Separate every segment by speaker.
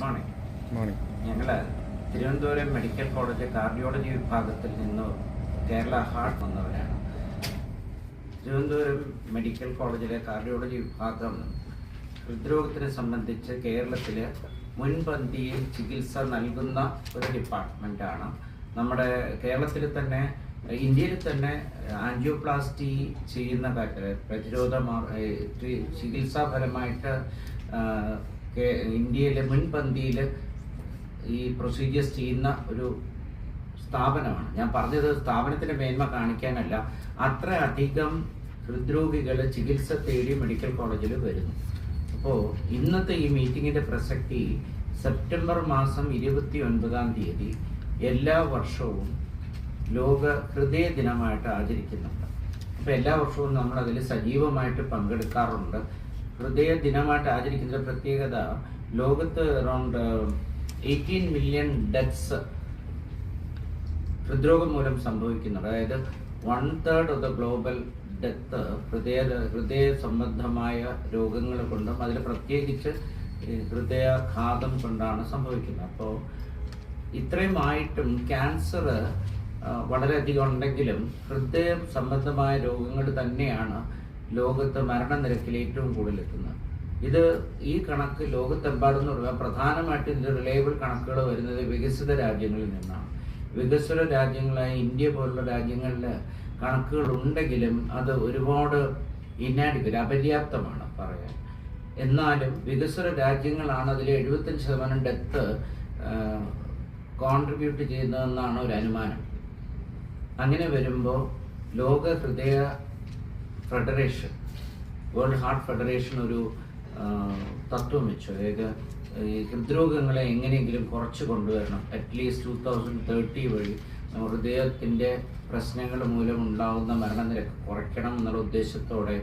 Speaker 1: Morning.
Speaker 2: Morning.
Speaker 1: ഞങ്ങൾ Thiruvananthapuram medical college cardiology വിഭാഗത്തിൽ നിന്ന് കേരള ഹാർട്ട് വന്നവരാണ്. തിരുവനന്തപുരം മെഡിക്കൽ കോളേജിലെ കാർഡിയോളജി വിഭാഗം ഹൃദ്രോഗത്തിനെ സംബന്ധിച്ച് കേരളത്തിൽ മുൻപന്തിയിൽ ചികിത്സ നൽകുന്ന ഒരു ഡിപ്പാർട്ട്മെൻറ്റാണ്. നമ്മുടെ കേരളത്തിൽ തന്നെ ഇന്ത്യയിൽ തന്നെ ആൻജിയോപ്ലാസ്റ്റി ചെയ്യുന്ന പ്രതിരോധ ചികിത്സാപരമായിട്ട് ഇന്ത്യയിലെ മുൻപന്തിയിൽ ഈ പ്രൊസീജിയേഴ്സ് ചെയ്യുന്ന ഒരു സ്ഥാപനമാണ്. ഞാൻ പറഞ്ഞത് സ്ഥാപനത്തിൻ്റെ മേന്മ കാണിക്കാനല്ല, അത്ര അധികം ഹൃദ്രോഗികൾ ചികിത്സ തേടി മെഡിക്കൽ കോളേജിൽ വരുന്നു. അപ്പോൾ ഇന്നത്തെ ഈ മീറ്റിങ്ങിൻ്റെ പ്രസക്തി സെപ്റ്റംബർ മാസം 29-ാം തീയതി എല്ലാ വർഷവും ലോക ഹൃദയ ദിനമായിട്ട് ആചരിക്കുന്നുണ്ട്. അപ്പോൾ എല്ലാ വർഷവും നമ്മൾ അതിൽ സജീവമായിട്ട് പങ്കെടുക്കാറുണ്ട്. ഹൃദയ ദിനമായിട്ട് ആചരിക്കുന്ന പ്രത്യേകത, ലോകത്ത് അറൗണ്ട് 18 മില്യൺ ഡെത്ത്സ് ഹൃദ്രോഗം മൂലം സംഭവിക്കുന്നുണ്ട്. അതായത് 1/3 ഓഫ് ദ ഗ്ലോബൽ ഡെത്ത് ഹൃദയ സംബന്ധമായ രോഗങ്ങൾ കൊണ്ടും അതിൽ പ്രത്യേകിച്ച് ഹൃദയാഘാതം കൊണ്ടാണ് സംഭവിക്കുന്നത്. അപ്പോൾ ഇത്രയുമായിട്ടും ക്യാൻസർ വളരെയധികം ഉണ്ടെങ്കിലും ഹൃദയ സംബന്ധമായ രോഗങ്ങൾ തന്നെയാണ് ലോകത്ത് മരണനിരക്കിൽ ഏറ്റവും കൂടുതൽ എത്തുന്നത്. ഈ കണക്ക് ലോകത്തെമ്പാടെന്ന് പറഞ്ഞാൽ പ്രധാനമായിട്ടും ഇതിൻ്റെ റിലയബിൾ കണക്കുകൾ വരുന്നത് വികസിത രാജ്യങ്ങളിൽ നിന്നാണ്. വികസ്വര രാജ്യങ്ങളായ ഇന്ത്യ പോലുള്ള രാജ്യങ്ങളിൽ കണക്കുകൾ ഉണ്ടെങ്കിലും അത് ഒരുപാട് അപര്യാപ്തമാണ് പറയാൻ. എന്നാലും വികസ്വര രാജ്യങ്ങളാണ് അതിൽ 75% ഡെത്ത് കോൺട്രിബ്യൂട്ട് ചെയ്യുന്നതെന്നാണ് ഒരു അനുമാനം. അങ്ങനെ വരുമ്പോൾ ലോക ഹൃദയ ഫെഡറേഷൻ, വേൾഡ് ഹാർട്ട് ഫെഡറേഷൻ ഒരു തത്വം വെച്ചു. അതായത് ഈ ഹൃദ്രോഗങ്ങളെ എങ്ങനെയെങ്കിലും കുറച്ച് കൊണ്ടുവരണം, അറ്റ്ലീസ്റ്റ് 2030 വഴി ഹൃദയത്തിൻ്റെ പ്രശ്നങ്ങൾ മൂലം ഉണ്ടാകുന്ന മരണനിരക്ക് കുറയ്ക്കണം എന്നുള്ള ഉദ്ദേശത്തോടെ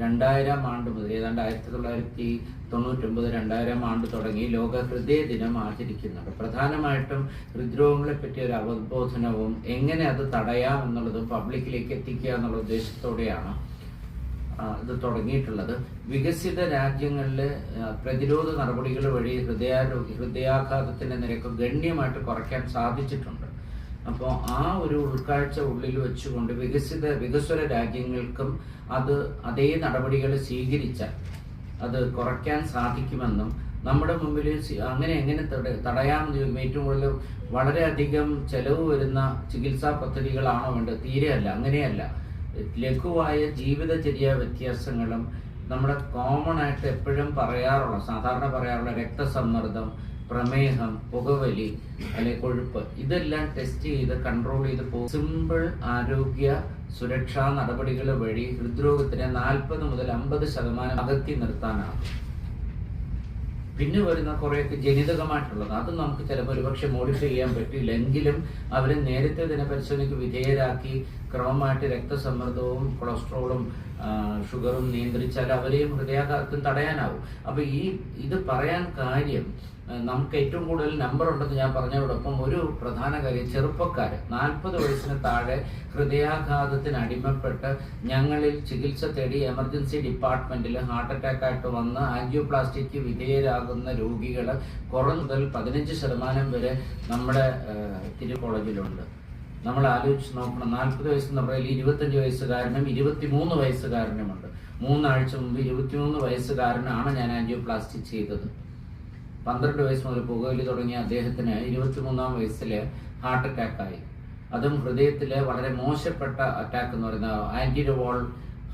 Speaker 1: 2000 ആണ്ട് മുതൽ ഏതാണ്ട് 1999-2000 ആണ്ട് തുടങ്ങി ലോക ഹൃദയ ദിനം ആചരിക്കുന്നുണ്ട്. പ്രധാനമായിട്ടും ഹൃദ്രോഗങ്ങളെ പറ്റി ഒരു അവബോധനവും എങ്ങനെ അത് തടയാം എന്നുള്ളതും പബ്ലിക്കിലേക്ക് എത്തിക്കുക എന്നുള്ള ഉദ്ദേശത്തോടെയാണ് ഇത് തുടങ്ങിയിട്ടുള്ളത്. വികസിത രാജ്യങ്ങളിൽ പ്രതിരോധ നടപടികൾ വഴി ഹൃദയാഘാതത്തിൻ്റെ നിരക്ക് ഗണ്യമായിട്ട് കുറയ്ക്കാൻ സാധിച്ചിട്ടുണ്ട്. അപ്പോൾ ആ ഒരു ഉൾക്കാഴ്ച ഉള്ളിൽ വെച്ചുകൊണ്ട് വികസ്വര രാജ്യങ്ങൾക്കും അതേ നടപടികൾ സ്വീകരിച്ചാൽ അത് കുറയ്ക്കാൻ സാധിക്കുമെന്നും നമ്മുടെ മുമ്പിൽ എങ്ങനെ തടയാമെന്ന് ചോദിക്കുമ്പോൾ ഏറ്റവും കൂടുതൽ വളരെയധികം ചെലവ് വരുന്ന ചികിത്സാ പദ്ധതികളാണോ വേണ്ടത്? തീരെയല്ല, അങ്ങനെയല്ല. ലഘുവായ ജീവിതചര്യ വ്യത്യാസങ്ങളും നമ്മുടെ കോമൺ ആയിട്ട് എപ്പോഴും സാധാരണ പറയാറുള്ള രക്തസമ്മർദ്ദം, പ്രമേഹം, പുകവലി അല്ലെങ്കിൽ കൊഴുപ്പ്, ഇതെല്ലാം ടെസ്റ്റ് ചെയ്ത് കൺട്രോൾ ചെയ്ത് സിമ്പിൾ ആരോഗ്യ സുരക്ഷാ നടപടികൾ വഴി ഹൃദ്രോഗത്തിനെ 40 മുതൽ 50% അകറ്റി നിർത്താനാകും. പിന്നെ വരുന്ന കുറേയൊക്കെ ജനിതകമായിട്ടുള്ളത്, അത് നമുക്ക് ചിലപ്പോൾ ഒരുപക്ഷെ മോഡിഫൈ ചെയ്യാൻ പറ്റില്ലെങ്കിലും അവരെ നേരത്തെ തന്നെ പരിശോധനയ്ക്ക് വിധേയരാക്കി ക്രമമായിട്ട് രക്തസമ്മർദ്ദവും കൊളസ്ട്രോളും ഷുഗറും നിയന്ത്രിച്ചാൽ അവരെയും ഹൃദയാഘാതം തടയാനാവും. അപ്പോൾ ഇത് പറയാൻ കാര്യം, നമുക്ക് ഏറ്റവും കൂടുതൽ നമ്പർ ഉണ്ടെന്ന് ഞാൻ പറഞ്ഞതോടൊപ്പം ഒരു പ്രധാന കാര്യം, ചെറുപ്പക്കാർ 40 വയസ്സിന് താഴെ ഹൃദയാഘാതത്തിന് അടിമപ്പെട്ട് ഞങ്ങളിൽ ചികിത്സ തേടി എമർജൻസി ഡിപ്പാർട്ട്മെൻറ്റിൽ ഹാർട്ട് അറ്റാക്കായിട്ട് വന്ന് ആൻജിയോപ്ലാസ്റ്റിക്ക് വിധേയരാകുന്ന രോഗികൾ മുതൽ 15% വരെ നമ്മുടെ കോളേജിലുണ്ട്. നമ്മൾ ആലോചിച്ച് നോക്കണം. 40 വയസ്സെന്ന് പറഞ്ഞാൽ 25 വയസ്സുകാരനും 23 വയസ്സുകാരനുമുണ്ട്. 3 ആഴ്ച മുമ്പ് 23 വയസ്സുകാരനാണ് ഞാൻ ആൻജിയോപ്ലാസ്റ്റി ചെയ്തത്. 12 വയസ്സ് മുതൽ പുകവലി തുടങ്ങിയ അദ്ദേഹത്തിന് 23-ാം വയസ്സിൽ ഹാർട്ട് അറ്റാക്കായി. അതും ഹൃദയത്തിലെ വളരെ മോശപ്പെട്ട അറ്റാക്ക് എന്ന് പറയുന്ന ആൻറ്റിറിവോൾ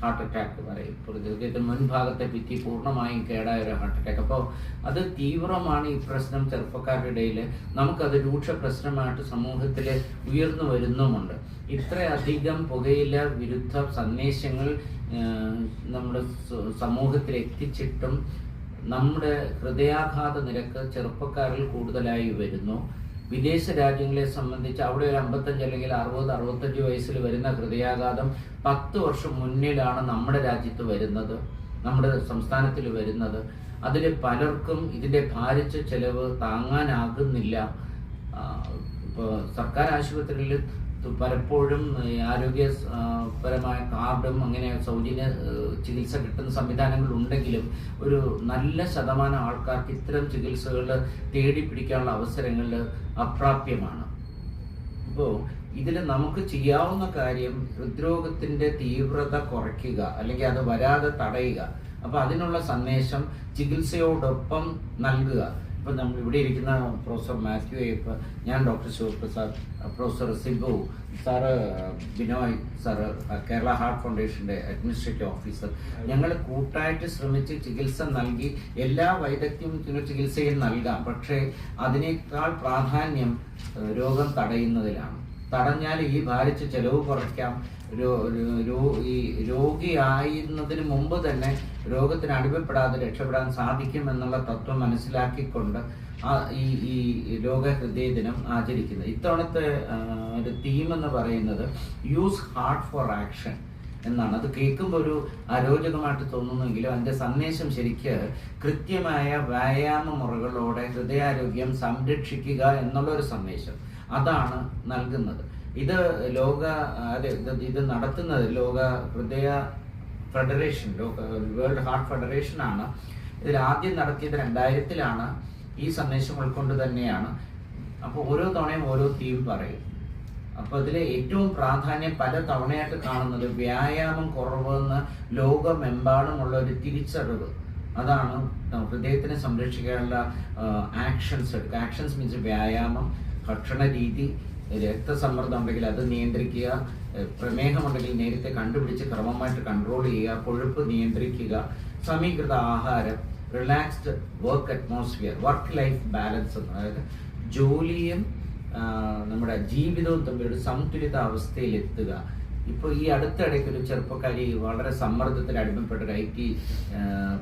Speaker 1: ഹാർട്ട് അറ്റാക്ക് പറയും. ഹൃദയത്തിന് മുൻഭാഗത്തെ ഭിത്തി പൂർണ്ണമായും കേടായ ഒരു ഹാർട്ട് അറ്റാക്ക്. അപ്പോൾ അത് തീവ്രമാണ്. ഈ പ്രശ്നം ചെറുപ്പക്കാരുടെ ഇടയിൽ നമുക്കത് രൂക്ഷ പ്രശ്നമായിട്ട് സമൂഹത്തിൽ ഉയർന്നു വരുന്നുമുണ്ട്. ഇത്രയധികം പുകയില വിരുദ്ധ സന്ദേശങ്ങൾ നമ്മുടെ സമൂഹത്തിൽ എത്തിച്ചിട്ടും നമ്മുടെ ഹൃദയാഘാത നിരക്ക് ചെറുപ്പക്കാരിൽ കൂടുതലായി വരുന്നു. വിദേശ രാജ്യങ്ങളെ സംബന്ധിച്ച് അവിടെ ഒരു 55 അല്ലെങ്കിൽ 60-65 വയസ്സിൽ വരുന്ന ഹൃദയാഘാതം 10 വർഷം മുന്നിലാണ് നമ്മുടെ രാജ്യത്ത് വരുന്നത്, നമ്മുടെ സംസ്ഥാനത്തിൽ വരുന്നത്. അതിൽ പലർക്കും ഇതിൻ്റെ ഭാരിച്ച ചെലവ് താങ്ങാനാകുന്നില്ല. ഇപ്പോൾ സർക്കാർ ആശുപത്രിയിൽ പലപ്പോഴും ആരോഗ്യപരമായ കാർഡും അങ്ങനെ സൗജന്യ ചികിത്സ കിട്ടുന്ന സംവിധാനങ്ങൾ ഉണ്ടെങ്കിലും ഒരു നല്ല ശതമാനം ആൾക്കാർക്ക് ഇത്തരം ചികിത്സകൾ തേടിപ്പിടിക്കാനുള്ള അവസരങ്ങൾ അപ്രാപ്യമാണ്. അപ്പോൾ ഇതിൽ നമുക്ക് ചെയ്യാവുന്ന കാര്യം ഹൃദ്രോഗത്തിൻ്റെ തീവ്രത കുറയ്ക്കുക, അല്ലെങ്കിൽ അത് വരാതെ തടയുക. അപ്പോൾ അതിനുള്ള സന്ദേശം ചികിത്സയോടൊപ്പം നൽകുക. ഇപ്പം നമ്മൾ ഇവിടെ ഇരിക്കുന്ന പ്രൊഫസർ മാത്യു അയ്യപ്പ, ഞാൻ doctor Sivaprasad, professor Sibu sir, Binoy sir, Kerala heart ഫൗണ്ടേഷൻ്റെ അഡ്മിനിസ്ട്രേറ്റീവ് ഓഫീസർ, ഞങ്ങൾ കൂട്ടായിട്ട് ശ്രമിച്ച് ചികിത്സ നൽകി. എല്ലാ വൈദഗ്ധ്യവും ചികിത്സയിൽ നൽകാം, പക്ഷേ അതിനേക്കാൾ പ്രാധാന്യം രോഗം തടയുന്നതിലാണ്. തടഞ്ഞാൽ ഈ ഭാരിച്ച ചെലവ് കുറയ്ക്കാം. ഈ രോഗിയായിരുന്നതിന് മുമ്പ് തന്നെ രോഗത്തിന് അടിമപ്പെടാതെ രക്ഷപ്പെടാൻ സാധിക്കും എന്നുള്ള തത്വം മനസ്സിലാക്കിക്കൊണ്ട് ഈ ലോക ഹൃദയ ദിനം ആചരിക്കുന്നത്. ഇത്തവണത്തെ ഒരു തീം എന്ന് പറയുന്നത് യൂസ് ഹാർട്ട് ഫോർ ആക്ഷൻ എന്നാണ്. അത് കേൾക്കുമ്പോൾ ഒരു അരോചകമായിട്ട് തോന്നുന്നെങ്കിലും അതിൻ്റെ സന്ദേശം ശരിക്ക് കൃത്യമായ വ്യായാമ മുറകളോടെ ഹൃദയാരോഗ്യം സംരക്ഷിക്കുക എന്നുള്ളൊരു സന്ദേശം അതാണ് നൽകുന്നത്. ഇത് നടത്തുന്നത് ലോക ഹൃദയ ഫെഡറേഷൻ, വേൾഡ് ഹാർട്ട് ഫെഡറേഷൻ ആണ്. ഇതിൽ ആദ്യം നടത്തിയത് 2000-ലാണ്. ഈ സന്ദേശം ഉൾക്കൊണ്ട് തന്നെയാണ്. അപ്പോൾ ഓരോ തവണയും ഓരോ തീം പറയും. അപ്പോൾ ഇതിൽ ഏറ്റവും പ്രാധാന്യം പല തവണയായിട്ട് കാണുന്നത് വ്യായാമം കുറവെന്ന് ലോകമെമ്പാടുമുള്ള ഒരു തിരിച്ചറിവ്. അതാണ് ഹൃദയത്തിനെ സംരക്ഷിക്കാനുള്ള ആക്ഷൻസ് എടുക്കുക. ആക്ഷൻസ് മീൻസ് വ്യായാമം, ഭക്ഷണ രീതി, രക്തസമ്മർദ്ദം ഉണ്ടെങ്കിൽ അത് നിയന്ത്രിക്കുക, പ്രമേഹമുണ്ടെങ്കിൽ നേരത്തെ കണ്ടുപിടിച്ച് ക്രമമായിട്ട് കൺട്രോൾ ചെയ്യുക, കൊഴുപ്പ് നിയന്ത്രിക്കുക, സമീകൃത ആഹാരം, relaxed work atmosphere, work life balance, അതായത് ജോലിയും നമ്മുടെ ജീവിതവും തമ്മിലൊരു സന്തുലിത അവസ്ഥയിലെത്തുക. ഇപ്പോൾ ഈ അടുത്തിടയ്ക്ക് ഒരു ചെറുപ്പക്കാരി വളരെ സമ്മർദ്ദത്തിൽ അടിമപ്പെട്ട ഒരു IT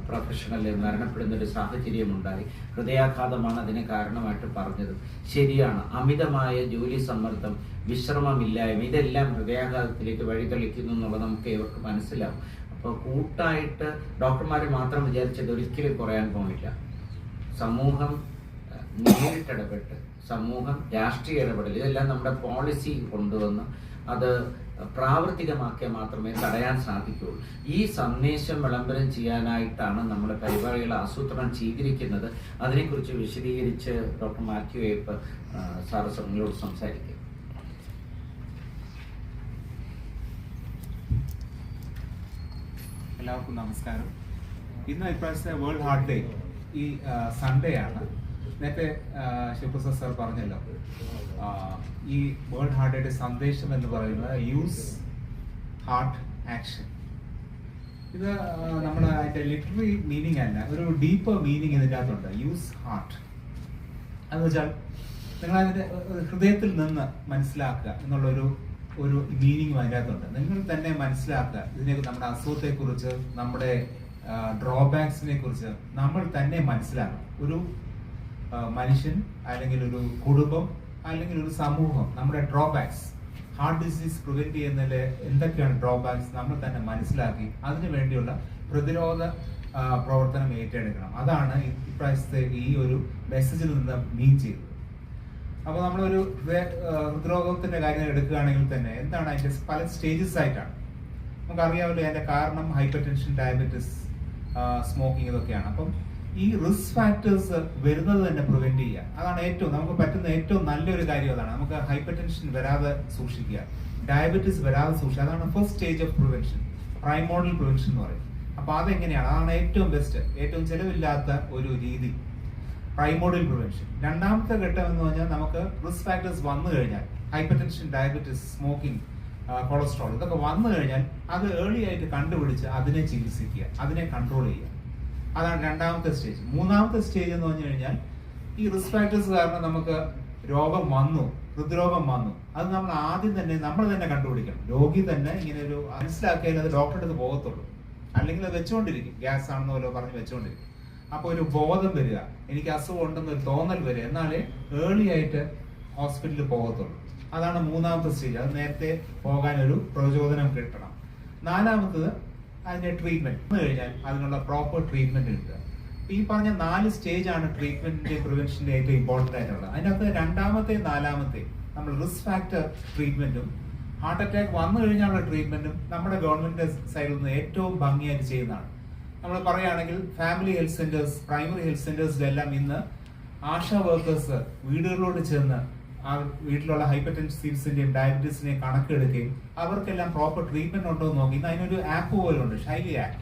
Speaker 1: പ്രൊഫഷണൽ മരണപ്പെടുന്ന ഒരു സാഹചര്യമുണ്ടായി. ഹൃദയാഘാതമാണ് അതിന് കാരണമായിട്ട് പറഞ്ഞത്. ശരിയാണ്, അമിതമായ ജോലി സമ്മർദ്ദം, വിശ്രമമില്ലായ്മ, ഇതെല്ലാം ഹൃദയാഘാതത്തിലേക്ക് വഴിതെളിക്കുന്നു എന്നുള്ളത് നമുക്ക് ഇവർക്ക് മനസ്സിലാവും. അപ്പോൾ കൂട്ടായിട്ട് ഡോക്ടർമാർ മാത്രം വിചാരിച്ചത് ഒരിക്കലും കുറയാൻ പോകുന്നില്ല. സമൂഹം നേരിട്ടിടപെട്ട്, സമൂഹം രാഷ്ട്രീയ ഇടപെടൽ, ഇതെല്ലാം നമ്മുടെ പോളിസി കൊണ്ടുവന്ന് അത് പ്രാവർത്തികമാക്കിയാൽ മാത്രമേ തടയാൻ സാധിക്കുകയുള്ളൂ. ഈ സന്ദേശം വിളംബരം ചെയ്യാനായിട്ടാണ് നമ്മുടെ പരിപാടികൾ ആസൂത്രണം ചെയ്തിരിക്കുന്നത്. അതിനെക്കുറിച്ച് വിശദീകരിച്ച് ഡോക്ടർ മാത്യു അയ്യപ്പ സാറ് നിങ്ങളോട് സംസാരിക്കും.
Speaker 2: എല്ലാവർക്കും നമസ്കാരം. ഇന്ന് ഇപ്രാവശ്യത്തെ വേൾഡ് ഹാർട്ട് ഡേ ഈ സൺഡേ ആണ്. നേരത്തെ ശിവപ്രസാദ് സാർ പറഞ്ഞല്ലോ, ഈ വേൾഡ് ഹാർട്ട് ഡേയുടെ സന്ദേശം എന്ന് പറയുന്നത് യൂസ് ഹാർട്ട് ആക്ഷൻ. ഇത് നമ്മുടെ അതിൻ്റെ ലിറ്റററി മീനിങ് അല്ല, ഒരു ഡീപ്പർ മീനിങ് ഇതിൻ്റെ അകത്തുണ്ട്. യൂസ് ഹാർട്ട് എന്ന് വെച്ചാൽ നിങ്ങളതിൻ്റെ ഹൃദയത്തിൽ നിന്ന് മനസ്സിലാക്കുക എന്നുള്ളൊരു മീനിങ്ങും അതിൻ്റെ അകത്തുണ്ട്. നിങ്ങൾ തന്നെ മനസ്സിലാക്കുക ഇതിനെ, നമ്മുടെ അസുഖത്തെക്കുറിച്ച്, നമ്മുടെ ഡ്രോബാക്സിനെ കുറിച്ച് നമ്മൾ തന്നെ മനസ്സിലാക്കണം. ഒരു മനുഷ്യൻ അല്ലെങ്കിൽ ഒരു കുടുംബം അല്ലെങ്കിൽ ഒരു സമൂഹം, നമ്മുടെ ഡ്രോബാക്സ്, ഹാർട്ട് ഡിസീസ് പ്രിവെന്റ് ചെയ്യുന്നതിൽ എന്തൊക്കെയാണ് ഡ്രോബാക്സ് നമ്മൾ തന്നെ മനസ്സിലാക്കി അതിനു വേണ്ടിയുള്ള പ്രതിരോധ പ്രവർത്തനം ഏറ്റെടുക്കണം. അതാണ് ഇപ്രാവശ്യത്തെ ഈ ഒരു മെസ്സേജിൽ നിന്ന് മീൻ ചെയ്തത്. അപ്പോൾ നമ്മളൊരു ഹൃദ്രോഗത്തിന്റെ കാര്യം എടുക്കുകയാണെങ്കിൽ തന്നെ എന്താണ് അതിന്റെ പല സ്റ്റേജസ് ആയിട്ടാണ്. നമുക്കറിയാമല്ലോ അതിന്റെ കാരണം ഹൈപ്പർ ടെൻഷൻ, ഡയബറ്റിസ്, സ്മോക്കിംഗ്, ഇതൊക്കെയാണ്. അപ്പം ഈ റിസ്ക് ഫാക്ടേഴ്സ് വരുന്നത് തന്നെ പ്രിവെന്റ് ചെയ്യുക, അതാണ് നമുക്ക് പറ്റുന്ന ഏറ്റവും നല്ലൊരു കാര്യം. അതാണ് നമുക്ക് ഹൈപ്പർ ടെൻഷൻ വരാതെ സൂക്ഷിക്കുക, ഡയബറ്റിസ് വരാതെ സൂക്ഷിക്കുക. അതാണ് first stage of prevention, primordial prevention എന്ന് പറയും. അപ്പൊ അതെങ്ങനെയാണ്, അതാണ് ഏറ്റവും ബെസ്റ്റ്, ഏറ്റവും ചെലവില്ലാത്ത ഒരു രീതി, പ്രൈമോർഡിയൽ പ്രിവെൻഷൻ. രണ്ടാമത്തെ ഘട്ടം എന്ന് പറഞ്ഞാൽ നമുക്ക് റിസ്ക് ഫാക്ടേഴ്സ് വന്നു കഴിഞ്ഞാൽ, hyper tension, diabetes, smoking, cholesterol, ഇതൊക്കെ വന്നു കഴിഞ്ഞാൽ അത് ഏർലി ആയിട്ട് കണ്ടുപിടിച്ച് അതിനെ ചികിത്സിക്കുക, അതിനെ കൺട്രോൾ ചെയ്യുക. അതാണ് രണ്ടാമത്തെ സ്റ്റേജ്. മൂന്നാമത്തെ സ്റ്റേജ് എന്ന് പറഞ്ഞു കഴിഞ്ഞാൽ ഈ റിസ്ക് ഫാക്ടേഴ്സ് കാരണം നമുക്ക് രോഗം വന്നു, ഹൃദ്രോഗം വന്നു, അത് നമ്മൾ ആദ്യം തന്നെ നമ്മൾ തന്നെ കണ്ടുപിടിക്കണം. രോഗി തന്നെ ഇങ്ങനെ ഒരു മനസ്സിലാക്കിയാൽ അത് ഡോക്ടറുടെ അടുത്ത് പോകത്തുള്ളൂ, അല്ലെങ്കിൽ അത് വെച്ചുകൊണ്ടിരിക്കും, ഗ്യാസ് ആണെന്ന് പോലെ പറഞ്ഞ് വെച്ചുകൊണ്ടിരിക്കും. അപ്പോൾ ഒരു ബോധം വരിക, എനിക്ക് അസുഖം ഉണ്ടെന്നൊരു തോന്നൽ വരിക, എന്നാലേ ഏർലി ആയിട്ട് ഹോസ്പിറ്റലിൽ പോകത്തുള്ളൂ. അതാണ് മൂന്നാമത്തെ സ്റ്റേജ്. അത് നേരത്തെ പോകാൻ ഒരു പ്രചോദനം കിട്ടണം. നാലാമത്തത് അതിന്റെ ട്രീറ്റ്മെന്റ് കഴിഞ്ഞാൽ അതിനുള്ള പ്രോപ്പർ ട്രീറ്റ്മെന്റ് കിട്ടുക. ഈ പറഞ്ഞ 4 സ്റ്റേജ് ആണ് ട്രീറ്റ്മെന്റിന്റെ പ്രിവെൻഷന്റെ ഏറ്റവും ഇമ്പോർട്ടന്റ് ആയിട്ടുള്ളത്. അതിനകത്ത് രണ്ടാമത്തെ നാലാമത്തെ നമ്മൾ റിസ്ക് ഫാക്ടർ ട്രീറ്റ്മെന്റും ഹാർട്ട് അറ്റാക്ക് വന്നു കഴിഞ്ഞാലുള്ള ട്രീറ്റ്മെന്റും നമ്മുടെ ഗവൺമെന്റിന്റെ സൈഡിൽ നിന്ന് ഏറ്റവും ഭംഗിയായിട്ട് ചെയ്യുന്നതാണ്. നമ്മൾ പറയുകയാണെങ്കിൽ family health centres, primary health സെന്റേഴ്സിലെല്ലാം ഇന്ന് ആശാ വർക്കേഴ്സ് വീടുകളിലോട് ചെന്ന് ആ വീട്ടിലുള്ള ഹൈപ്പർ ടെൻസീവ്സിന്റെയും ഡയബറ്റീസിന്റെയും കണക്കെടുക്കുകയും അവർക്കെല്ലാം പ്രോപ്പർ ട്രീറ്റ്മെന്റ് ഉണ്ടോ എന്ന് നോക്കി. ഇന്ന് അതിനൊരു ആപ്പ് പോലും ഉണ്ട്, ശൈലി ആപ്പ്.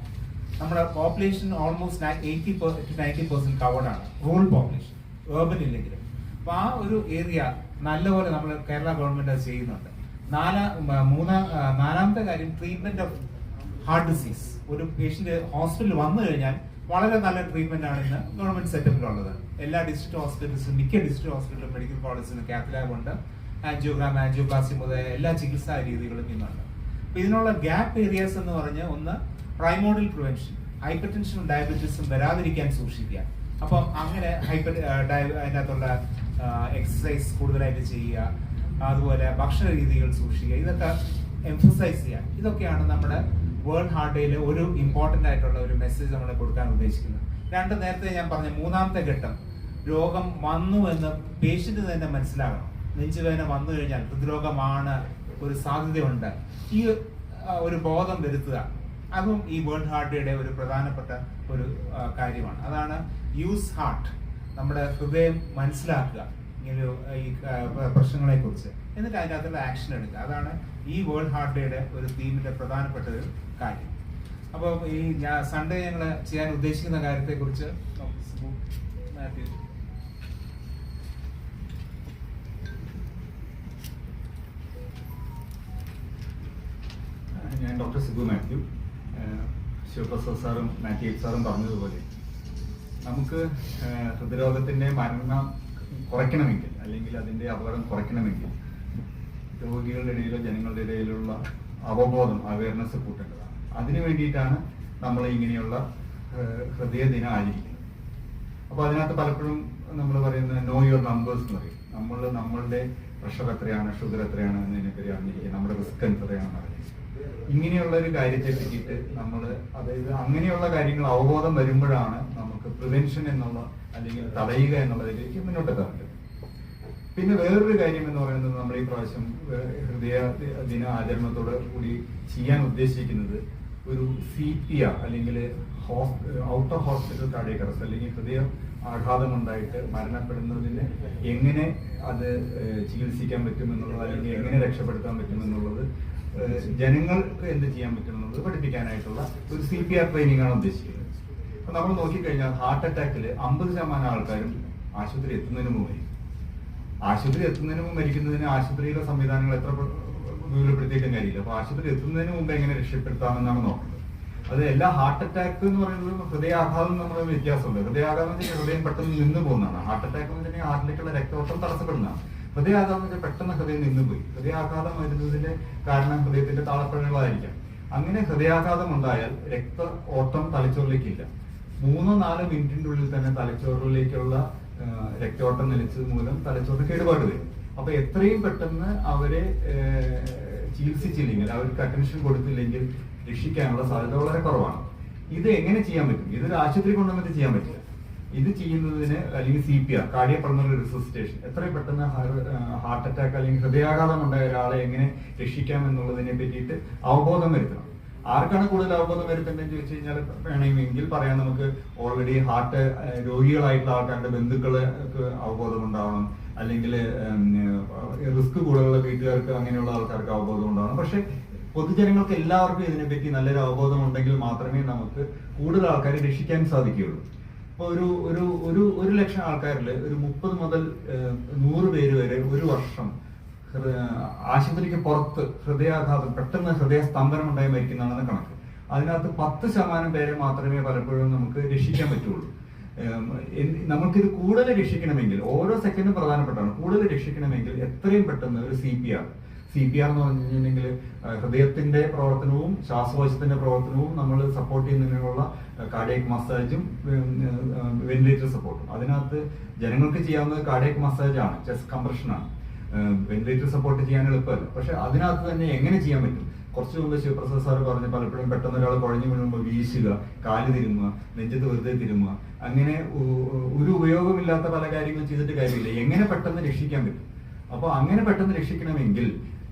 Speaker 2: നമ്മുടെ പോപ്പുലേഷൻ ഓൾമോസ്റ്റ് 80-90% കവേർഡ് ആണ്, റൂറൽ പോപ്പുലേഷൻ, ഏർബൻ ഇല്ലെങ്കിലും. അപ്പൊ ആ ഒരു ഏരിയ നല്ലപോലെ നമ്മൾ കേരള ഗവൺമെന്റ് അത് ചെയ്യുന്നുണ്ട്. നാലാമത്തെ കാര്യം ട്രീറ്റ്മെന്റ് ഓഫ് ഹാർട്ട് ഡിസീസ്. ഒരു പേഷ്യന്റ് ഹോസ്പിറ്റലിൽ വന്നു കഴിഞ്ഞാൽ വളരെ നല്ല ട്രീറ്റ്മെന്റ് ആണ് ഇന്ന് ഗവൺമെന്റ് സെറ്റപ്പിലുള്ളത്. എല്ലാ ഡിസ്ട്രിക്ട് ഹോസ്പിറ്റൽസിലും, മിക്ക ഡിസ്ട്രിക്ട് ഹോസ്പിറ്റലും മെഡിക്കൽ കോളേജിലും കാത്ത് ലാബ് ഉണ്ട്. ആൻജിയോഗ്രാം, ആൻജിയോപ്ലാസ്റ്റി മുതൽ എല്ലാ ചികിത്സാ രീതികളും ഇന്നുണ്ട്. അപ്പൊ ഇതിനുള്ള ഗ്യാപ്പ് ഏരിയാസ് എന്ന് പറഞ്ഞ് ഒന്ന് പ്രൈമോഡിയൽ പ്രിവെൻഷൻ, ഹൈപ്പർ ടെൻഷനും ഡയബറ്റീസും വരാതിരിക്കാൻ സൂക്ഷിക്കുക. അപ്പം അങ്ങനെ അതിനകത്തുള്ള എക്സസൈസ് കൂടുതലായിട്ട് ചെയ്യുക, അതുപോലെ ഭക്ഷണ രീതികൾ സൂക്ഷിക്കുക, ഇതൊക്കെ എംഫസൈസ് ചെയ്യുക. ഇതൊക്കെയാണ് നമ്മുടെ വേൾഡ് ഹാർട്ട് ഡേയിൽ ഒരു ഇമ്പോർട്ടന്റ് ആയിട്ടുള്ള ഒരു മെസ്സേജ് നമ്മൾ കൊടുക്കാൻ ഉദ്ദേശിക്കുന്നത്. നേരത്തെ ഞാൻ പറഞ്ഞ മൂന്നാമത്തെ ഘട്ടം, രോഗം വന്നു എന്ന് പേഷ്യന്റ് തന്നെ മനസ്സിലാകണം. നെഞ്ചുവേദന വന്നു കഴിഞ്ഞാൽ ഹൃദ്രോഗമാണ്, ഒരു സാധ്യതയുണ്ട്, ഈ ഒരു ബോധം വരുത്തുക. അതും ഈ വേൾഡ് ഹാർട്ട് ഡേയുടെ ഒരു പ്രധാനപ്പെട്ട ഒരു കാര്യമാണ്. അതാണ് യൂസ് ഹാർട്ട്, നമ്മുടെ ഹൃദയം മനസ്സിലാക്കുക ഇങ്ങനെ ഈ പ്രശ്നങ്ങളെ കുറിച്ച്, എന്നിട്ട് അതിനകത്തുള്ള ആക്ഷൻ എടുക്കുക. അതാണ് ഈ വേൾഡ് ഹാർട്ട് ഡേയുടെ ഒരു തീമിന്റെ പ്രധാനപ്പെട്ട ഒരു കാര്യം. അപ്പോൾ ഈ സൺഡേ ഞങ്ങൾ ചെയ്യാൻ ഉദ്ദേശിക്കുന്ന കാര്യത്തെ കുറിച്ച്
Speaker 3: ഞാൻ ഡോക്ടർ സിബു മാത്യു. ശിവപ്രസാദ് സാറും മാത്യു സാറും പറഞ്ഞതുപോലെ നമുക്ക് ഹൃദ്രോഗത്തിന്റെ മരണം കുറയ്ക്കണമെങ്കിൽ, അല്ലെങ്കിൽ അതിന്റെ അപകടം കുറയ്ക്കണമെങ്കിൽ രോഗികളുടെ ഇടയിലോ ജനങ്ങളുടെ ഇടയിലുള്ള അവബോധം, അവയർനെസ് കൂട്ടേണ്ടതാണ്. അതിനു വേണ്ടിയിട്ടാണ് നമ്മൾ ഇങ്ങനെയുള്ള ഹൃദയ ദിനം ആചരിക്കുന്നത്. അപ്പൊ അതിനകത്ത് പലപ്പോഴും നമ്മൾ പറയുന്നത് നോ യുവർ നമ്പേഴ്സ് എന്ന് പറയും. നമ്മളുടെ പ്രഷർ എത്രയാണ്, ഷുഗർ എത്രയാണ് എന്നതിനെപ്പറ്റി അറിഞ്ഞിരിക്കുക, നമ്മുടെ റിസ്ക് എത്രയാണെന്ന് അറിയാം. ഇങ്ങനെയുള്ള ഒരു കാര്യത്തെ പറ്റിയിട്ട് നമ്മൾ, അതായത് അങ്ങനെയുള്ള കാര്യങ്ങൾ അവബോധം വരുമ്പോഴാണ് നമുക്ക് പ്രിവെൻഷൻ എന്നുള്ള, അല്ലെങ്കിൽ തടയുക എന്നുള്ളതിലേക്ക് മുന്നോട്ടെത്താൻ പറ്റും. പിന്നെ വേറൊരു കാര്യം എന്ന് പറയുന്നത്, നമ്മൾ ഈ പ്രാവശ്യം ഹൃദയ ദിന ആചരണത്തോട് കൂടി ചെയ്യാൻ ഉദ്ദേശിക്കുന്നത് ഒരു CPR, അല്ലെങ്കിൽ ഔട്ടർ ഹോസ്പിറ്റൽ കാർഡിയക് അറസ്റ്റ്, അല്ലെങ്കിൽ ഹൃദയ ആഘാതമുണ്ടായിട്ട് മരണപ്പെടുന്നതിന് എങ്ങനെ അത് ചികിത്സിക്കാൻ പറ്റുമെന്നുള്ളത്, അല്ലെങ്കിൽ എങ്ങനെ രക്ഷപ്പെടുത്താൻ പറ്റുമെന്നുള്ളത്, ജനങ്ങൾക്ക് എന്ത് ചെയ്യാൻ പറ്റുമെന്നുള്ളത് പഠിപ്പിക്കാനായിട്ടുള്ള ഒരു CPR ട്രെയിനിങ് ആണ് ഉദ്ദേശിക്കുന്നത്. അപ്പൊ നമ്മൾ നോക്കിക്കഴിഞ്ഞാൽ ഹാർട്ട് അറ്റാക്കിൽ 50% ആൾക്കാരും ആശുപത്രി എത്തുന്നതിന് മുമ്പ് മരിക്കുന്നതിന് ആശുപത്രിയിലെ സംവിധാനങ്ങൾ എത്ര ദൂരപ്പെടുത്തിയിട്ടും കാര്യമില്ല. അപ്പൊ ആശുപത്രി എത്തുന്നതിന് മുമ്പ് എങ്ങനെ രക്ഷപ്പെടുത്താമെന്നാണ് നോക്കുന്നത്. അത് എല്ലാ ഹാർട്ട് അറ്റാക്ക് എന്ന് പറയുന്നത് ഹൃദയാഘാതം നമ്മൾ വ്യത്യാസമുണ്ട്. ഹൃദയാഘാതം എന്ന് വെച്ചാൽ ഹൃദയം പെട്ടെന്ന് നിന്ന് പോകുന്നതാണ്. ഹാർട്ട് അറ്റാക്ക് എന്ന് വെച്ചിട്ടുണ്ടെങ്കിൽ ഹാർട്ടിലേക്കുള്ള രക്തോട്ടം തടസ്സപ്പെടുന്നതാണ്. ഹൃദയാഘാതം എന്ന് വെച്ചാൽ പെട്ടെന്ന് ഹൃദയം നിന്നുപോയി. ഹൃദയാഘാതം വരുന്നതിന്റെ കാരണം ഹൃദയത്തിന്റെ താളപ്പിഴകളായിരിക്കാം. അങ്ങനെ ഹൃദയാഘാതം ഉണ്ടായാൽ രക്ത ഓട്ടം തലച്ചോറിലേക്കില്ല. 3-4 മിനിറ്റിന്റെ ഉള്ളിൽ തന്നെ തലച്ചോറിലേക്കുള്ള രക്തോട്ടം നിലച്ചത് മൂലം തലച്ചോറിന് കേടുപാട് വരും. അപ്പൊ എത്രയും പെട്ടെന്ന് അവരെ ചികിത്സിച്ചില്ലെങ്കിൽ, അവർക്ക് അറ്റൻഷൻ കൊടുത്തില്ലെങ്കിൽ രക്ഷിക്കാനുള്ള സാധ്യത വളരെ കുറവാണ്. ഇത് എങ്ങനെ ചെയ്യാൻ പറ്റും? ഇതൊരു ആശുപത്രി കൊണ്ടുവന്നിട്ട് ചെയ്യാൻ പറ്റില്ല. ഇത് ചെയ്യുന്നതിന്, അല്ലെങ്കിൽ CPR, കാർഡിയോ പൾമണറി റിസസിറ്റേഷൻ, എത്രയും പെട്ടെന്ന് ഹാർട്ട് അറ്റാക്ക് അല്ലെങ്കിൽ ഹൃദയാഘാതം ഉണ്ടായ ഒരാളെ എങ്ങനെ രക്ഷിക്കാം എന്നുള്ളതിനെ പറ്റിയിട്ട് അവബോധം വരുത്തണം. ആർക്കാണ് കൂടുതൽ അവബോധം വരുത്തേണ്ടതെന്ന് ചോദിച്ചു കഴിഞ്ഞാൽ വേണമെങ്കിൽ പറയാം, നമുക്ക് ഓൾറെഡി ഹാർട്ട് രോഗികളായിട്ടുള്ള ആൾക്കാരുടെ ബന്ധുക്കൾക്ക് അവബോധം ഉണ്ടാവണം, അല്ലെങ്കിൽ റിസ്ക് കൂടുതലുള്ള വീട്ടുകാർക്ക്, അങ്ങനെയുള്ള ആൾക്കാർക്ക് അവബോധം ഉണ്ടാവണം. പക്ഷെ പൊതുജനങ്ങൾക്ക് എല്ലാവർക്കും ഇതിനെപ്പറ്റി നല്ലൊരു അവബോധം ഉണ്ടെങ്കിൽ മാത്രമേ നമുക്ക് കൂടുതൽ ആൾക്കാരെ രക്ഷിക്കാൻ സാധിക്കുകയുള്ളൂ. ഇപ്പൊ ഒരു ലക്ഷം ആൾക്കാരിൽ ഒരു 30 മുതൽ 100 പേര് വരെ ഒരു വർഷം ആശുപത്രിക്ക് പുറത്ത് ഹൃദയാഘാതം, പെട്ടെന്ന് ഹൃദയ സ്തംഭനം ഉണ്ടായി മരിക്കുന്നതാണെന്ന് കണക്ക്. അതിനകത്ത് 10% പേരെ മാത്രമേ പലപ്പോഴും നമുക്ക് രക്ഷിക്കാൻ പറ്റുള്ളൂ. നമുക്കിത് കൂടുതൽ രക്ഷിക്കണമെങ്കിൽ, ഓരോ സെക്കൻഡും പ്രധാനപ്പെട്ടാണ്, കൂടുതൽ രക്ഷിക്കണമെങ്കിൽ എത്രയും പെട്ടെന്ന് ഒരു CPR എന്ന് പറഞ്ഞിട്ടുണ്ടെങ്കിൽ ഹൃദയത്തിന്റെ പ്രവർത്തനവും ശ്വാസകോശത്തിന്റെ പ്രവർത്തനവും നമ്മൾ സപ്പോർട്ട് ചെയ്യുന്നതിനുള്ള കാർഡിയക് മസാജും വെന്റിലേറ്റർ സപ്പോർട്ടും. അതിനകത്ത് ജനങ്ങൾക്ക് ചെയ്യാവുന്നത് കാർഡിയക് മസാജ് ആണ്, ചെസ്റ്റ് കംപ്രഷൻ ആണ്. വെന്റിലേറ്റർ സപ്പോർട്ട് ചെയ്യാൻ എളുപ്പമല്ല. പക്ഷെ അതിനകത്ത് തന്നെ എങ്ങനെ ചെയ്യാൻ പറ്റും? കുറച്ച് മുമ്പ് ശിവപ്രസാദ് സാർ പറഞ്ഞ, പലപ്പോഴും പെട്ടെന്ന് ഒരാൾ കുഴഞ്ഞു വീഴുമ്പോൾ വീശുക, കാല് തിരുമുക, നെഞ്ചത്ത് വെറുതെ തിരുമുക, അങ്ങനെ ഒരു ഉപയോഗമില്ലാത്ത പല കാര്യങ്ങളും ചെയ്തിട്ട് കാര്യമില്ല. എങ്ങനെ പെട്ടെന്ന് രക്ഷിക്കാൻ പറ്റും? അപ്പോൾ അങ്ങനെ പെട്ടെന്ന് രക്ഷിക്കണമെങ്കിൽ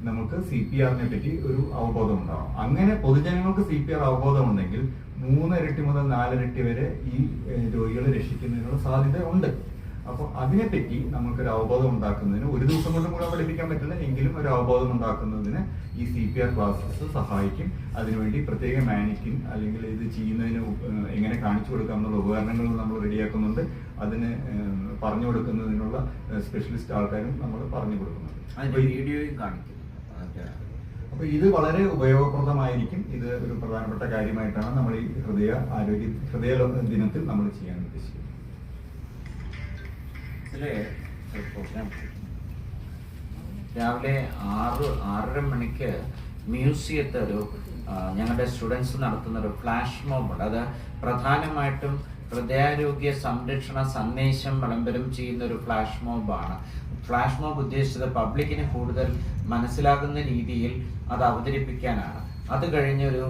Speaker 3: നമുക്ക് CPR പറ്റി ഒരു അവബോധം ഉണ്ടാവും. അങ്ങനെ പൊതുജനങ്ങൾക്ക് CPR അവബോധം ഉണ്ടെങ്കിൽ 3 ഇരട്ടി മുതൽ 4 ഇരട്ടി വരെ ഈ രോഗികളെ രക്ഷിക്കുന്നതിനുള്ള സാധ്യത ഉണ്ട്. അപ്പോൾ അതിനെപ്പറ്റി നമുക്കൊരു അവബോധം ഉണ്ടാക്കുന്നതിന് ഒരു ദിവസം കൊണ്ട് മുഴുവൻ പഠിപ്പിക്കാൻ പറ്റില്ല എങ്കിലും ഒരു അവബോധം ഉണ്ടാക്കുന്നതിന് ഈ CPR ക്ലാസ്സസ് സഹായിക്കും. അതിനുവേണ്ടി പ്രത്യേക മാനിക്കിൻ അല്ലെങ്കിൽ ഇത് ചെയ്യുന്നതിന് എങ്ങനെ കാണിച്ചു കൊടുക്കാം എന്നുള്ള ഉപകരണങ്ങൾ നമ്മൾ റെഡിയാക്കുന്നുണ്ട്. അതിന് പറഞ്ഞു കൊടുക്കുന്നതിനുള്ള സ്പെഷ്യലിസ്റ്റ് ആൾക്കാരും നമ്മൾ പറഞ്ഞു കൊടുക്കുന്നുണ്ട്.
Speaker 1: വീഡിയോയും കാണിക്കും.
Speaker 3: അപ്പൊ ഇത് വളരെ ഉപയോഗപ്രദമായിരിക്കും. ഇത് ഒരു പ്രധാനപ്പെട്ട കാര്യമായിട്ടാണ് നമ്മൾ ഈ ഹൃദയ ദിനത്തിൽ നമ്മൾ ചെയ്യാൻ ഉദ്ദേശിക്കുന്നത്.
Speaker 1: രാവിലെ 6-6:30 മണിക്ക് മ്യൂസിയത്തെ ഞങ്ങളുടെ സ്റ്റുഡൻസ് നടത്തുന്ന ഒരു ഫ്ലാഷ് മോബ് ഉണ്ട്. അത് പ്രധാനമായിട്ടും ഹൃദയാരോഗ്യ സംരക്ഷണ സന്ദേശം വിളംബരം ചെയ്യുന്ന ഒരു ഫ്ലാഷ് മോബാണ്. ഫ്ലാഷ് മോബ് ഉദ്ദേശിച്ചത് പബ്ലിക്കിന് കൂടുതൽ മനസ്സിലാകുന്ന രീതിയിൽ അത് അവതരിപ്പിക്കാനാണ്. അത് കഴിഞ്ഞൊരു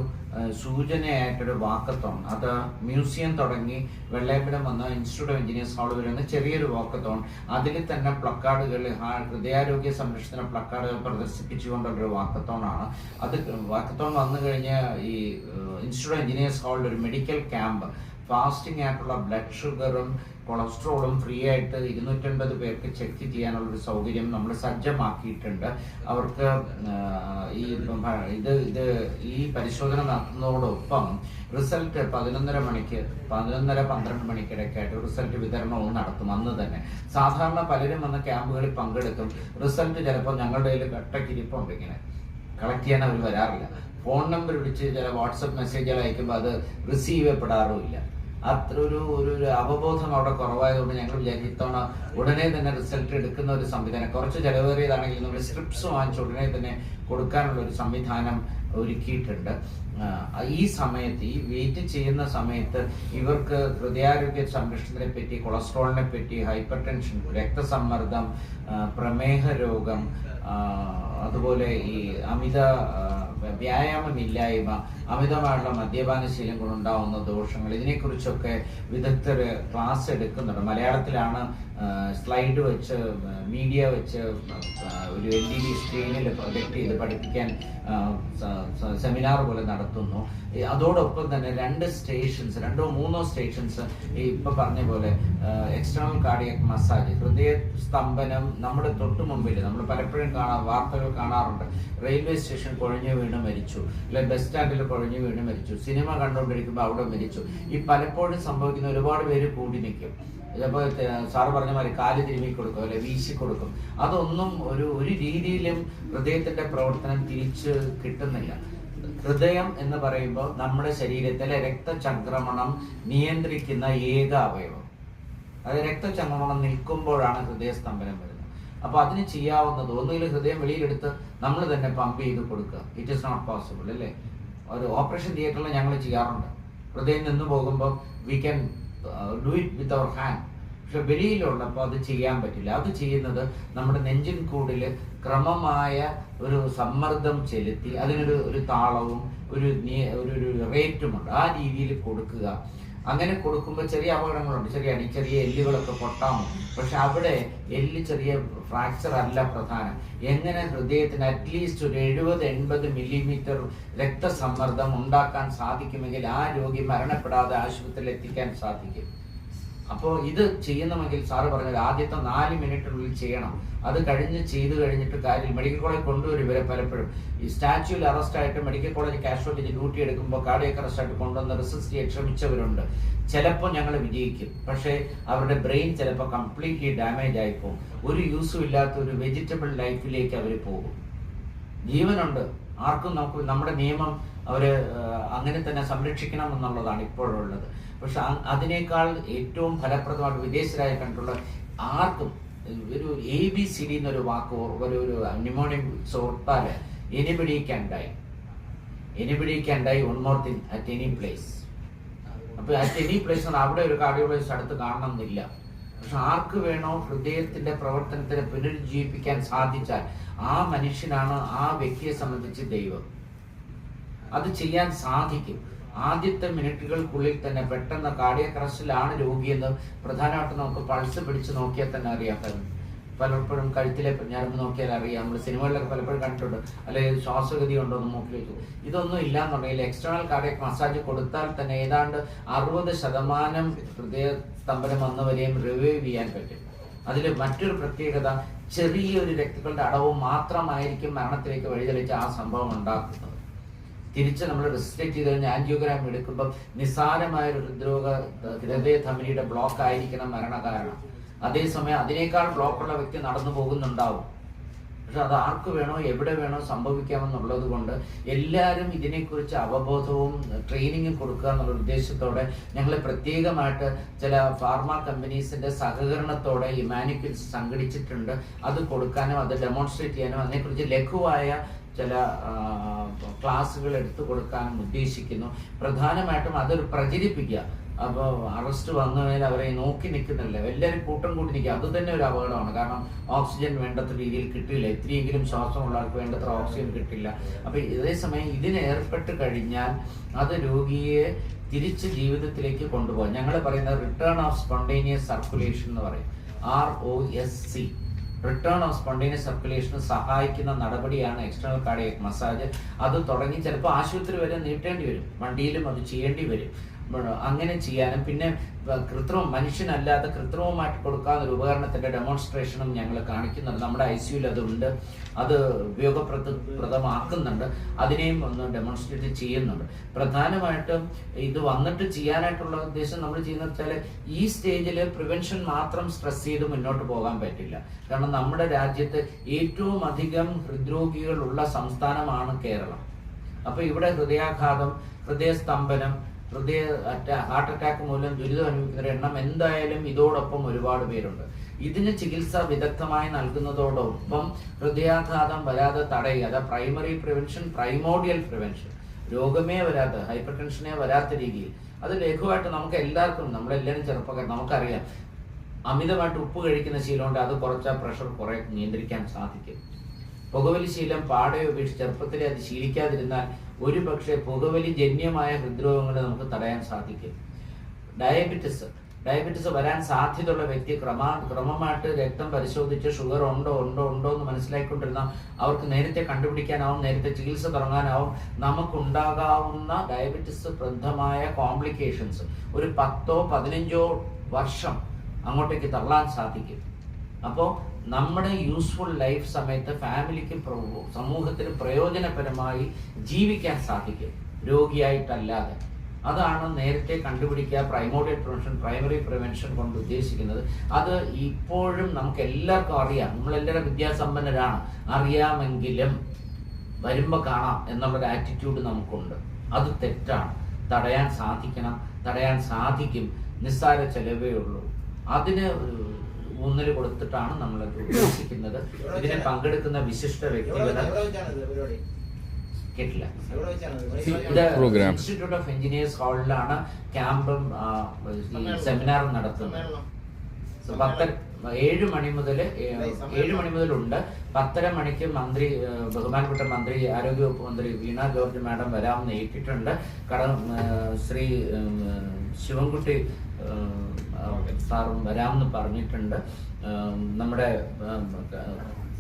Speaker 1: സൂചനയായിട്ടൊരു വാക്കത്തോൺ, അത് മ്യൂസിയം തുടങ്ങി വെള്ളയമ്പലം വന്ന ഇൻസ്റ്റിറ്റ്യൂട്ട് ഓഫ് എഞ്ചിനീയേഴ്സ് ഹാൾ വരുന്ന ചെറിയൊരു വാക്കത്തോൺ, അതിൽ തന്നെ പ്ലക്കാർഡുകൾ, ഹൃദയാരോഗ്യ സംരക്ഷണ പ്ലക്കാർഡുകൾ പ്രദർശിപ്പിച്ചുകൊണ്ടുള്ളൊരു വാക്കത്തോണാണ്. അത് വാക്കത്തോൺ വന്നു കഴിഞ്ഞ് ഈ ഇൻസ്റ്റിറ്റ്യൂട്ട് ഓഫ് എഞ്ചിനീയേഴ്സ് ഹാളിൽ ഒരു മെഡിക്കൽ ക്യാമ്പ്, ഫാസ്റ്റിംഗ് ആയിട്ടുള്ള ബ്ലഡ് ഷുഗറും കൊളസ്ട്രോളും ഫ്രീ ആയിട്ട് 250 പേർക്ക് ചെക്ക് ചെയ്യാനുള്ളൊരു സൗകര്യം നമ്മൾ സജ്ജമാക്കിയിട്ടുണ്ട്. അവർക്ക് ഈ പരിശോധന നടത്തുന്നതോടൊപ്പം റിസൾട്ട് 11:30 മണിക്ക് 11:30-12 മണിക്കിടയ്ക്കായിട്ട് റിസൾട്ട് വിതരണവും നടത്തും അന്ന് തന്നെ. സാധാരണ പലരും വന്ന ക്യാമ്പുകളിൽ പങ്കെടുക്കും. റിസൾട്ട് ചിലപ്പോൾ ഞങ്ങളുടെ കയ്യിൽ കട്ടക്കിരിപ്പുണ്ട്, ഇങ്ങനെ കളക്ട് ചെയ്യാൻ അവർ വരാറില്ല. ഫോൺ നമ്പർ വിളിച്ച് ചില വാട്സപ്പ് മെസ്സേജുകൾ അയക്കുമ്പോൾ അത് റിസീവ് ചെയ്യപ്പെടാറുമില്ല. അത്ര ഒരു അവബോധം അവിടെ കുറവായതുകൊണ്ട് ഞങ്ങൾ വിചാരിക്കും ഇത്തവണ ഉടനെ തന്നെ റിസൾട്ട് എടുക്കുന്ന ഒരു സംവിധാനം, കുറച്ച് ചിലവേറിയതാണെങ്കിൽ നമ്മൾ സ്ക്രിപ്റ്റ്സ് വാങ്ങിച്ച് ഉടനെ തന്നെ കൊടുക്കാനുള്ള ഒരു സംവിധാനം ഒരുക്കിയിട്ടുണ്ട്. ഈ സമയത്ത്, ഈ വെയിറ്റ് ചെയ്യുന്ന സമയത്ത് ഇവർക്ക് ഹൃദയാരോഗ്യ സംരക്ഷണത്തിനെ പറ്റി, കൊളസ്ട്രോളിനെ പറ്റി, ഹൈപ്പർ ടെൻഷൻ, രക്തസമ്മർദ്ദം, പ്രമേഹ രോഗം, അതുപോലെ ഈ അമിത വ്യായാമമില്ലായ്മ, അമിതമായുള്ള മദ്യപാനശീലം കൊണ്ടുണ്ടാവുന്ന ദോഷങ്ങൾ, ഇതിനെക്കുറിച്ചൊക്കെ വിദഗ്ധർ ക്ലാസ് എടുക്കുന്നുണ്ട്. മലയാളത്തിലാണ് സ്ലൈഡ് വെച്ച്, മീഡിയ വെച്ച് ഒരു LED സ്ക്രീനിൽ പ്രൊജക്ട് ചെയ്ത് പഠിപ്പിക്കാൻ സെമിനാർ പോലെ നടത്തുന്നു. അതോടൊപ്പം തന്നെ 2 സ്റ്റേഷൻസ്, 2-3 സ്റ്റേഷൻസ് ഇപ്പൊ പറഞ്ഞ പോലെ എക്സ്റ്റേണൽ കാർഡിയക് മസാജ്, ഹൃദയ സ്തംഭനം നമ്മുടെ തൊട്ട് മുമ്പിൽ നമ്മൾ പലപ്പോഴും വാർത്തകൾ കാണാറുണ്ട്. റെയിൽവേ സ്റ്റേഷൻ കുഴഞ്ഞു വീണ് മരിച്ചു, അല്ലെ ബസ് സ്റ്റാൻഡിൽ കുഴഞ്ഞു വീണ് മരിച്ചു, സിനിമ കണ്ടുകൊണ്ടിരിക്കുമ്പോൾ അവിടെ മരിച്ചു. ഈ പലപ്പോഴും സംഭവിക്കുന്ന ഒരുപാട് പേര് കൂടി നിൽക്കും. ചിലപ്പോൾ സാറ് പറഞ്ഞ മാതിരി കാല് തിരുമ്മി കൊടുക്കും, അല്ലെ വീശി കൊടുക്കും. അതൊന്നും ഒരു രീതിയിലും ഹൃദയത്തിന്റെ പ്രവർത്തനം തിരിച്ച് കിട്ടുന്നില്ല. ഹൃദയം എന്ന് പറയുമ്പോൾ നമ്മുടെ ശരീരത്തിലെ രക്തചംക്രമണം നിയന്ത്രിക്കുന്ന ഏക അവയവം. അത് രക്തചംക്രമണം നിൽക്കുമ്പോഴാണ് ഹൃദയസ്തംഭനം വരുന്നത്. അപ്പൊ അതിന് ചെയ്യാവുന്നത് ഒന്നുകിൽ ഹൃദയം വെളിയിലെടുത്ത് നമ്മൾ തന്നെ പമ്പ് ചെയ്ത് കൊടുക്കുക. ഇറ്റ് ഈസ് നോട്ട് പോസിബിൾ, അല്ലേ? ഒരു ഓപ്പറേഷൻ തിയേറ്ററിൽ ഞങ്ങൾ ചെയ്യാറുണ്ട്. ഹൃദയം നിന്ന് പോകുമ്പോൾ we can do it with our hand. പക്ഷെ വെളിയിലുള്ളപ്പോൾ അത് ചെയ്യാൻ പറ്റില്ല. അത് ചെയ്യുന്നത് നമ്മുടെ നെഞ്ചിൻ കൂടിൽ ക്രമമായ ഒരു സമ്മർദ്ദം ചെലുത്തി അതിനൊരു താളവും ഒരു റേറ്റുമുണ്ട്. ആ രീതിയിൽ കൊടുക്കുക. അങ്ങനെ കൊടുക്കുമ്പോൾ ചെറിയ അപകടങ്ങളുണ്ട്. ചെറിയ എല്ലുകളൊക്കെ പൊട്ടാമോ, പക്ഷെ അവിടെ ചെറിയ ഫ്രാക്ചർ അല്ല പ്രധാനം. എങ്ങനെ ഹൃദയത്തിന് അറ്റ്ലീസ്റ്റ് ഒരു 70-80 മില്ലിമീറ്റർ രക്തസമ്മർദ്ദം ഉണ്ടാക്കാൻ സാധിക്കുമെങ്കിൽ ആ രോഗി മരണപ്പെടാതെ ആശുപത്രിയിൽ എത്തിക്കാൻ സാധിക്കും. അപ്പോൾ ഇത് ചെയ്യണമെങ്കിൽ സാറ് പറഞ്ഞത് ആദ്യത്തെ 4 മിനിറ്റിനുള്ളിൽ ചെയ്യണം. അത് ചെയ്തു കഴിഞ്ഞിട്ട് കാര്യം മെഡിക്കൽ കോളേജ് കൊണ്ടുവരും. ഇവരെ പലപ്പോഴും ഈ സ്റ്റാച്യൂവിൽ അറസ്റ്റ് ആയിട്ട് മെഡിക്കൽ കോളേജ് കാഷ്വാലിറ്റി ഡ്യൂട്ടി എടുക്കുമ്പോൾ കാർഡിയക് അറസ്റ്റ് ആയിട്ട് കൊണ്ടുവന്ന് റെസിസ്റ്റ് ചെയ്യാൻ ശ്രമിച്ചവരുണ്ട്. ചിലപ്പോൾ ഞങ്ങൾ വിജയിക്കും, പക്ഷേ അവരുടെ ബ്രെയിൻ ചിലപ്പോൾ കംപ്ലീറ്റ്ലി ഡാമേജ് ആയിപ്പോകും. ഒരു യൂസും ഇല്ലാത്ത ഒരു വെജിറ്റബിൾ ലൈഫിലേക്ക് അവർ പോകും. ജീവനുണ്ട്, ആർക്കും നമ്മുടെ നിയമം അവര് അങ്ങനെ തന്നെ സംരക്ഷിക്കണം എന്നുള്ളതാണ് ഇപ്പോഴുള്ളത്. പക്ഷെ അതിനേക്കാൾ ഏറ്റവും ഫലപ്രദമായിട്ട് വിദേശരായി കണ്ടുള്ള ആർക്കും ഒരു ABCD എന്നൊരു വാക്ക് ഒരു ന്യൂമോണിയം ഓർത്താൽ anybody can dye one more thing at any place. അപ്പൊ അറ്റ് എനി പ്ലേസ് അവിടെ ഒരു കാർഡിയോളജിസ്റ്റ് അടുത്ത് കാണണമെന്നില്ല. പക്ഷെ ആർക്ക് വേണോ ഹൃദയത്തിന്റെ പ്രവർത്തനത്തിനെ പുനരുജ്ജീവിപ്പിക്കാൻ സാധിച്ചാൽ ആ മനുഷ്യനാണ് ആ വ്യക്തിയെ സംബന്ധിച്ച് ദൈവം. അത് ചെയ്യാൻ സാധിക്കും. ആദ്യത്തെ മിനിറ്റുകൾക്കുള്ളിൽ തന്നെ പെട്ടെന്ന് കാർഡിയക് അറസ്റ്റിലാണ് രോഗിയെന്ന് പ്രധാനമായിട്ടും നമുക്ക് പൾസ് പിടിച്ച് നോക്കിയാൽ തന്നെ അറിയാൻ പലപ്പോഴും കഴുത്തിലെ ഞരമ്പ് നോക്കിയാൽ അറിയാം, നമ്മൾ സിനിമകളിലൊക്കെ പലപ്പോഴും കണ്ടിട്ടുണ്ട്, അല്ലെങ്കിൽ ശ്വാസഗതി ഉണ്ടോ എന്ന് മൂക്കിൽ വെച്ചു. ഇതൊന്നും ഇല്ലാന്നുണ്ടെങ്കിൽ എക്സ്റ്റേണൽ കാർഡിയക് മസാജ് കൊടുത്താൽ തന്നെ ഏതാണ്ട് 60% ഹൃദയ സ്തംഭനം വന്നവരെയും റിവൈവ് ചെയ്യാൻ പറ്റും. അതിൽ മറ്റൊരു പ്രത്യേകത, ചെറിയൊരു രക്തങ്ങളുടെ അടവ് മാത്രമായിരിക്കും മരണത്തിലേക്ക് വഴിതെളിച്ച് ആ സംഭവം ഉണ്ടാക്കുന്നത്. തിരിച്ച് നമ്മൾ റെസിസ്റ്റേറ്റ് ചെയ്ത് കഴിഞ്ഞാൽ ആൻജിയോഗ്രാം എടുക്കുമ്പോൾ നിസ്സാരമായൊരു ഹൃദയ ധമനിയുടെ ബ്ലോക്ക് ആയിരിക്കണം മരണകാരണം. അതേസമയം അതിനേക്കാൾ ബ്ലോക്കുള്ള വ്യക്തി നടന്നു പോകുന്നുണ്ടാവും. പക്ഷെ അത് ആർക്ക് വേണോ എവിടെ വേണോ സംഭവിക്കാമെന്നുള്ളത് കൊണ്ട് എല്ലാവരും ഇതിനെക്കുറിച്ച് അവബോധവും ട്രെയിനിങ്ങും കൊടുക്കുക എന്നുള്ള ഉദ്ദേശത്തോടെ ഞങ്ങൾ പ്രത്യേകമായിട്ട് ചില ഫാർമ കമ്പനീസിന്റെ സഹകരണത്തോടെ ഈ മാനിക്യൂൽസ് സംഘടിച്ചിട്ടുണ്ട്. അത് കൊടുക്കാനും അത് ഡെമോൺസ്ട്രേറ്റ് ചെയ്യാനും അതിനെക്കുറിച്ച് ലഘുവായ ചില ക്ലാസ്സുകൾ എടുത്തു കൊടുക്കാനും ഉദ്ദേശിക്കുന്നു. പ്രധാനമായിട്ടും അതൊരു പ്രചരിപ്പിക്കുക. അപ്പോൾ അറസ്റ്റ് വന്നു കഴിഞ്ഞാൽ അവരെ നോക്കി നിൽക്കുന്നില്ല, എല്ലാവരും കൂട്ടം കൂട്ടി നിൽക്കുക. അത് തന്നെ ഒരു അപകടമാണ്. കാരണം ഓക്സിജൻ വേണ്ടത്ര രീതിയിൽ കിട്ടില്ല, ഇത്രയെങ്കിലും ശ്വാസമുള്ളവർക്ക് വേണ്ടത്ര ഓക്സിജൻ കിട്ടില്ല. അപ്പോൾ അതേസമയം ഇതിന് ഏർപ്പെട്ട് കഴിഞ്ഞാൽ അത് രോഗിയെ തിരിച്ച് ജീവിതത്തിലേക്ക് കൊണ്ടുപോകാം. ഞങ്ങൾ പറയുന്നത് റിട്ടേൺ ഓഫ് സ്പോണ്ടേനിയസ് സർക്കുലേഷൻ എന്ന് പറയും, ROSC. റിട്ടേൺ ഓഫ് സ്പോണ്ടേനിയസ് സർക്കുലേഷന് സഹായിക്കുന്ന നടപടിയാണ് എക്സ്റ്റേണൽ കാർഡിയക് മസാജ്. അത് തുടങ്ങി ചിലപ്പോൾ ആശുപത്രി വരെ നീട്ടേണ്ടി വരും, വണ്ടിയിലും അത് ചെയ്യേണ്ടി വരും. അങ്ങനെ ചെയ്യാനും പിന്നെ മനുഷ്യനല്ലാതെ കൃത്രിമമായിട്ട് കൊടുക്കാവുന്ന ഒരു ഉപകരണത്തിന്റെ ഡെമോൺസ്ട്രേഷനും ഞങ്ങൾ കാണിക്കുന്നുണ്ട്. നമ്മുടെ ICUയിൽ അതുണ്ട്, അത് ഉപയോഗപ്രദമാക്കുന്നുണ്ട്, അതിനെയും ഒന്ന് ഡെമോൺസ്ട്രേറ്റ് ചെയ്യുന്നുണ്ട്. പ്രധാനമായിട്ടും ഇത് വന്നിട്ട് ചെയ്യാനായിട്ടുള്ള ഉദ്ദേശം നമ്മൾ ചെയ്യുന്ന വെച്ചാൽ ഈ സ്റ്റേജിൽ പ്രിവെൻഷൻ മാത്രം സ്ട്രെസ് ചെയ്ത് മുന്നോട്ട് പോകാൻ പറ്റില്ല. കാരണം നമ്മുടെ രാജ്യത്ത് ഏറ്റവും അധികം ഹൃദ്രോഗികളുള്ള സംസ്ഥാനമാണ് കേരളം. അപ്പൊ ഇവിടെ ഹൃദയാഘാതം, ഹൃദയസ്തംഭനം, ഹാർട്ട് അറ്റാക്ക് മൂലം ദുരിതം അനുഭവിക്കുന്നവരുടെ എണ്ണം എന്തായാലും ഇതോടൊപ്പം ഒരുപാട് പേരുണ്ട്. ഇതിന് ചികിത്സ വിദഗ്ധമായി നൽകുന്നതോടൊപ്പം ഹൃദയാഘാതം വരാതെ തടയുക, അതായത് പ്രൈമറി പ്രിവെൻഷൻ, പ്രൈമോഡിയൽ പ്രിവെൻഷൻ, രോഗമേ വരാത്ത, ഹൈപ്പർ ടെൻഷനെ വരാത്ത രീതിയിൽ അത് ലഘുവായിട്ട് നമുക്ക് എല്ലാവർക്കും, നമ്മളെല്ലാവരും ചെറുപ്പക്കാർ, നമുക്കറിയാം അമിതമായിട്ട് ഉപ്പ് കഴിക്കുന്ന ശീലമുണ്ട്, അത് കുറച്ചാൽ പ്രഷർ കുറെ നിയന്ത്രിക്കാൻ സാധിക്കും. പുകവലി ശീലം പാടെ ഉപേക്ഷിച്ച് ചെറുപ്പത്തിലെ അത് ശീലിക്കാതിരുന്നാൽ ഒരു പക്ഷേ പുകവലി ജന്യമായ ഹൃദ്രോഗങ്ങളെ നമുക്ക് തടയാൻ സാധിക്കും. ഡയബറ്റിസ് വരാൻ സാധ്യതയുള്ള വ്യക്തി ക്രമമായിട്ട് രക്തം പരിശോധിച്ച് ഷുഗർ ഉണ്ടോ എന്ന് മനസ്സിലാക്കിക്കൊണ്ടിരുന്ന അവർക്ക് നേരത്തെ കണ്ടുപിടിക്കാനാവും, നേരത്തെ ചികിത്സ തുടങ്ങാനാവും. നമുക്കുണ്ടാകാവുന്ന ഡയബറ്റിസ് ബന്ധമായ കോംപ്ലിക്കേഷൻസ് ഒരു 10-15 വർഷം അങ്ങോട്ടേക്ക് തള്ളാൻ സാധിക്കും. അപ്പോൾ നമ്മുടെ യൂസ്ഫുൾ ലൈഫ് സമയത്ത് ഫാമിലിക്ക്, സമൂഹത്തിന് പ്രയോജനപരമായി ജീവിക്കാൻ സാധിക്കും, രോഗിയായിട്ടല്ലാതെ. അതാണ് നേരത്തെ കണ്ടുപിടിക്കുക, പ്രൈമോഡിയൽ പ്രിവെൻഷൻ, പ്രൈമറി പ്രിവെൻഷൻ കൊണ്ട് ഉദ്ദേശിക്കുന്നത്. അത് ഇപ്പോഴും നമുക്ക് എല്ലാവർക്കും അറിയാം, നമ്മളെല്ലാവരും വിദ്യാസമ്പന്നരാണ്, അറിയാമെങ്കിലും വരുമ്പോൾ കാണാം എന്നുള്ളൊരു ആറ്റിറ്റ്യൂഡ് നമുക്കുണ്ട്. അത് തെറ്റാണ്. തടയാൻ സാധിക്കണം, തടയാൻ സാധിക്കും. നിസ്സാര ചെലവേ ഉള്ളൂ. അതിന് ഊന്നൽ കൊടുത്തിട്ടാണ് നമ്മൾ ഉദ്ദേശിക്കുന്നത്. ഇതിനെ പങ്കെടുക്കുന്ന വിശിഷ്ട വ്യക്തികൾ കേട്ടില്ല. ഇത് ഇൻസ്റ്റിറ്റ്യൂട്ട് ഓഫ് എഞ്ചിനീയേഴ്സ് ഹാളിലാണ് ക്യാമ്പും സെമിനാറും നടത്തുന്നത്. 7 മണി മുതലുണ്ട്. 10:30 മണിക്ക് ബഹുമാനപ്പെട്ട മന്ത്രി, ആരോഗ്യവകുപ്പ് മന്ത്രി വീണ ജോർജ് മാഡം വരാമെന്ന് ഏറ്റിട്ടുണ്ട്. ശ്രീ ശിവൻകുട്ടി സാറും വരാമെന്ന് പറഞ്ഞിട്ടുണ്ട്. നമ്മുടെ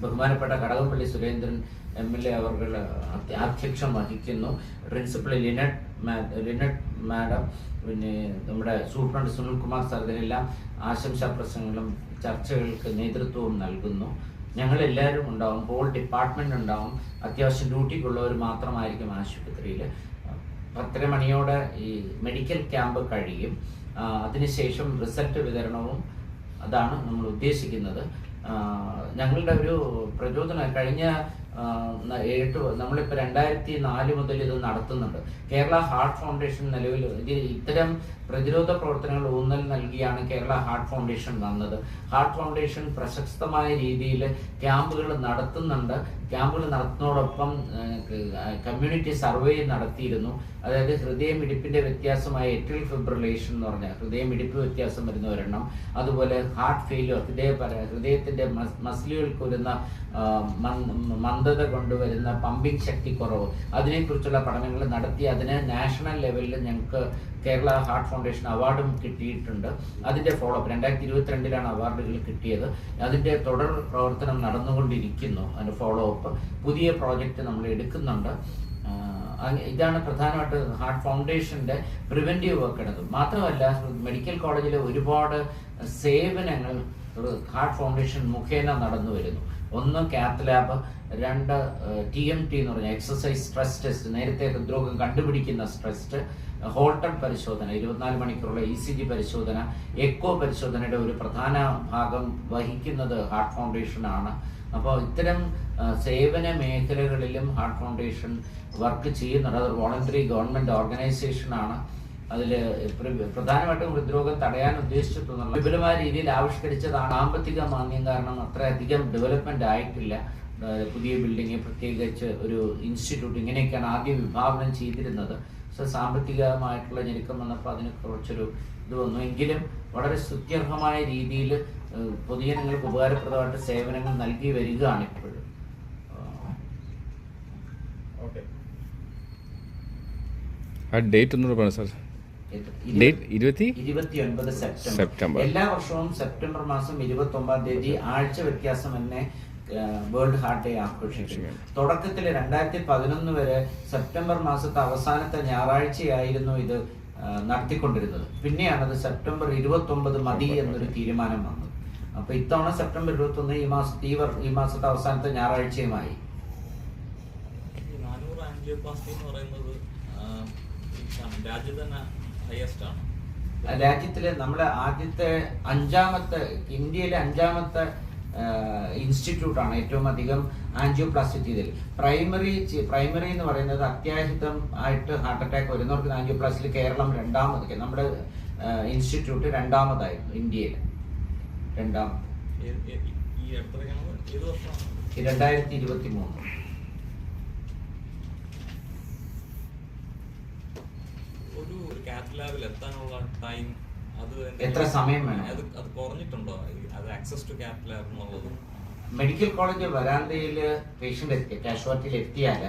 Speaker 1: ബഹുമാനപ്പെട്ട കടകംപള്ളി സുരേന്ദ്രൻ MLA അവർ അധ്യക്ഷം വഹിക്കുന്നു. പ്രിൻസിപ്പൽ ലിനറ്റ് മാഡം, പിന്നെ നമ്മുടെ സൂപ്രണ്ട് സുനിൽകുമാർ സാർ, ഇതിനെല്ലാം ആശംസാ പ്രസംഗങ്ങളും ചർച്ചകൾക്ക് നേതൃത്വവും നൽകുന്നു. ഞങ്ങളെല്ലാവരും ഉണ്ടാവും, ഹോൾ ഡിപ്പാർട്ട്മെന്റ് ഉണ്ടാവും. അത്യാവശ്യം ഡ്യൂട്ടിക്കുള്ളവർ മാത്രമായിരിക്കും ആശുപത്രിയിൽ. 10:30 മണിയോടെ ഈ മെഡിക്കൽ ക്യാമ്പ് കഴിയും. അതിനുശേഷം റിസൾട്ട് വിതരണവും അതാണ് നമ്മൾ ഉദ്ദേശിക്കുന്നത്. ഞങ്ങളുടെ ഒരു പ്രചോദനം കഴിഞ്ഞ നമ്മളിപ്പോൾ 2004 മുതൽ ഇത് നടത്തുന്നുണ്ട്. കേരള ഹാർട്ട് ഫൗണ്ടേഷൻ നിലവിൽ ഇത്തരം പ്രതിരോധ പ്രവർത്തനങ്ങൾ ഊന്നൽ നൽകിയാണ് കേരള ഹാർട്ട് ഫൗണ്ടേഷൻ വന്നത്. ഹാർട്ട് ഫൗണ്ടേഷൻ പ്രശസ്തമായ രീതിയിൽ ക്യാമ്പുകൾ നടത്തുന്നുണ്ട്. ക്യാമ്പുകൾ നടത്തുന്നതോടൊപ്പം കമ്മ്യൂണിറ്റി സർവേ നടത്തിയിരുന്നു. അതായത് ഹൃദയമിടിപ്പിന്റെ വ്യത്യാസമായ എട്രിയൽ ഫിബ്രിലേഷൻ എന്ന് പറഞ്ഞാൽ ഹൃദയമിടിപ്പ് വ്യത്യാസം വരുന്ന ഒരെണ്ണം, അതുപോലെ ഹാർട്ട് ഫെയിലിയർ, ഹൃദയത്തിന്റെ മസിലുകൾക്ക് വരുന്ന മന്ദത കൊണ്ടുവരുന്ന പമ്പിംഗ് ശക്തി കുറവ്, അതിനെക്കുറിച്ചുള്ള പഠനങ്ങൾ നടത്തി അതിന് നാഷണൽ ലെവലിൽ ഞങ്ങൾക്ക് കേരള ഹാർട്ട് ഫൗണ്ടേഷൻ അവാർഡും കിട്ടിയിട്ടുണ്ട്. അതിൻ്റെ ഫോളോ അപ്പ് 2022 അവാർഡുകൾ കിട്ടിയത്. അതിൻ്റെ തുടർ പ്രവർത്തനം നടന്നുകൊണ്ടിരിക്കുന്നു. അതിൻ്റെ ഫോളോ അപ്പ് പുതിയ പ്രോജക്റ്റ് നമ്മൾ എടുക്കുന്നുണ്ട്. ഇതാണ് പ്രധാനമായിട്ട് ഹാർട്ട് ഫൗണ്ടേഷൻ്റെ പ്രിവെൻറ്റീവ് വർക്ക് എടുത്തത്. മാത്രമല്ല മെഡിക്കൽ കോളേജിലെ ഒരുപാട് സേവനങ്ങൾ ഹാർട്ട് ഫൗണ്ടേഷൻ മുഖേന നടന്നു വരുന്നു. 1 കാത്ത് ലാബ്, 2 TMT എന്ന് പറഞ്ഞ എക്സസൈസ് സ്ട്രെസ് ടെസ്റ്റ്, നേരത്തെ ഹൃദ്രോഗം കണ്ടുപിടിക്കുന്ന ടെസ്റ്റ്, ഹോൾട്ടർ പരിശോധന, 24 മണിക്കൂറുള്ള ECG പരിശോധന, എക്കോ പരിശോധനയുടെ ഒരു പ്രധാന ഭാഗം വഹിക്കുന്നത് ഹാർട്ട് ഫൗണ്ടേഷനാണ്. അപ്പോൾ ഇത്തരം സേവന മേഖലകളിലും ഹാർട്ട് ഫൗണ്ടേഷൻ വർക്ക് ചെയ്യുന്നുണ്ട്. അത് വോളണ്ടറി ഗവൺമെൻറ് ഓർഗനൈസേഷനാണ്. അതിൽ പ്രധാനമായിട്ടും ഹൃദ്രോഗം തടയാൻ ഉദ്ദേശിച്ചിട്ടുള്ള വിപുലമായ രീതിയിൽ ആവിഷ്കരിച്ചതാണ്. സാമ്പത്തിക മാന്ദ്യം കാരണം അത്രയധികം ഡെവലപ്മെന്റ് ആയിട്ടില്ല. പുതിയ ബിൽഡിംഗ്, പ്രത്യേകിച്ച് ഒരു ഇൻസ്റ്റിറ്റ്യൂട്ട്, ഇങ്ങനെയൊക്കെയാണ് ആദ്യം വിഭാവനം ചെയ്തിരുന്നത്. പക്ഷെ സാമ്പത്തികമായിട്ടുള്ള ഞെരുക്കം വന്നപ്പോൾ അതിന് കുറച്ചൊരു ഇത് വന്നു. എങ്കിലും വളരെ സ്തുത്യർഹമായ രീതിയിൽ പൊതുജനങ്ങൾക്ക് ഉപകാരപ്രദമായിട്ട് സേവനങ്ങൾ നൽകി വരികയാണ് ഇപ്പോഴും.
Speaker 4: ഡേറ്റ് ഒന്നുകൂടെ പറഞ്ഞു സാർ.
Speaker 1: 29 സെപ്റ്റംബർ. എല്ലാ വർഷവും സെപ്റ്റംബർ മാസം 29 ആഴ്ച വ്യത്യാസം തന്നെ വേൾഡ് ഹാർട്ട് ഡേ ആഘോഷിക്കും. തുടക്കത്തിൽ 2011 വരെ സെപ്റ്റംബർ മാസത്തെ അവസാനത്തെ ഞായറാഴ്ചയായിരുന്നു ഇത് നടത്തിക്കൊണ്ടിരുന്നത്. പിന്നെയാണത് സെപ്റ്റംബർ 29 മതി എന്നൊരു തീരുമാനം വന്നത്. അപ്പൊ ഇത്തവണ സെപ്റ്റംബർ 21 ഈ മാസത്തെ അവസാനത്തെ ഞായറാഴ്ചയുമായി. രാജ്യത്തിലെ നമ്മുടെ ആദ്യത്തെ ഇന്ത്യയിലെ 5ാമത്തെ ഇൻസ്റ്റിറ്റ്യൂട്ടാണ് ഏറ്റവും അധികം ആൻജിയോപ്ലാസ്റ്റി ചെയ്തതിൽ. പ്രൈമറി എന്ന് പറയുന്നത് അത്യാഹിതം ആയിട്ട് ഹാർട്ട് അറ്റാക്ക് വരുന്നവർക്ക് ആൻജിയോപ്ലാസ്റ്റിയിൽ കേരളം 2ാമത്, നമ്മുടെ ഇൻസ്റ്റിറ്റ്യൂട്ട് 2ാമതായിരുന്നു ഇന്ത്യയിൽ. 2023. എത്ര സമയം വേണം? മെഡിക്കൽ കോളേജ് വരാന്തയിൽ പേഷ്യന്റ് കാഷ്വാലിറ്റിയിൽ എത്തിയാൽ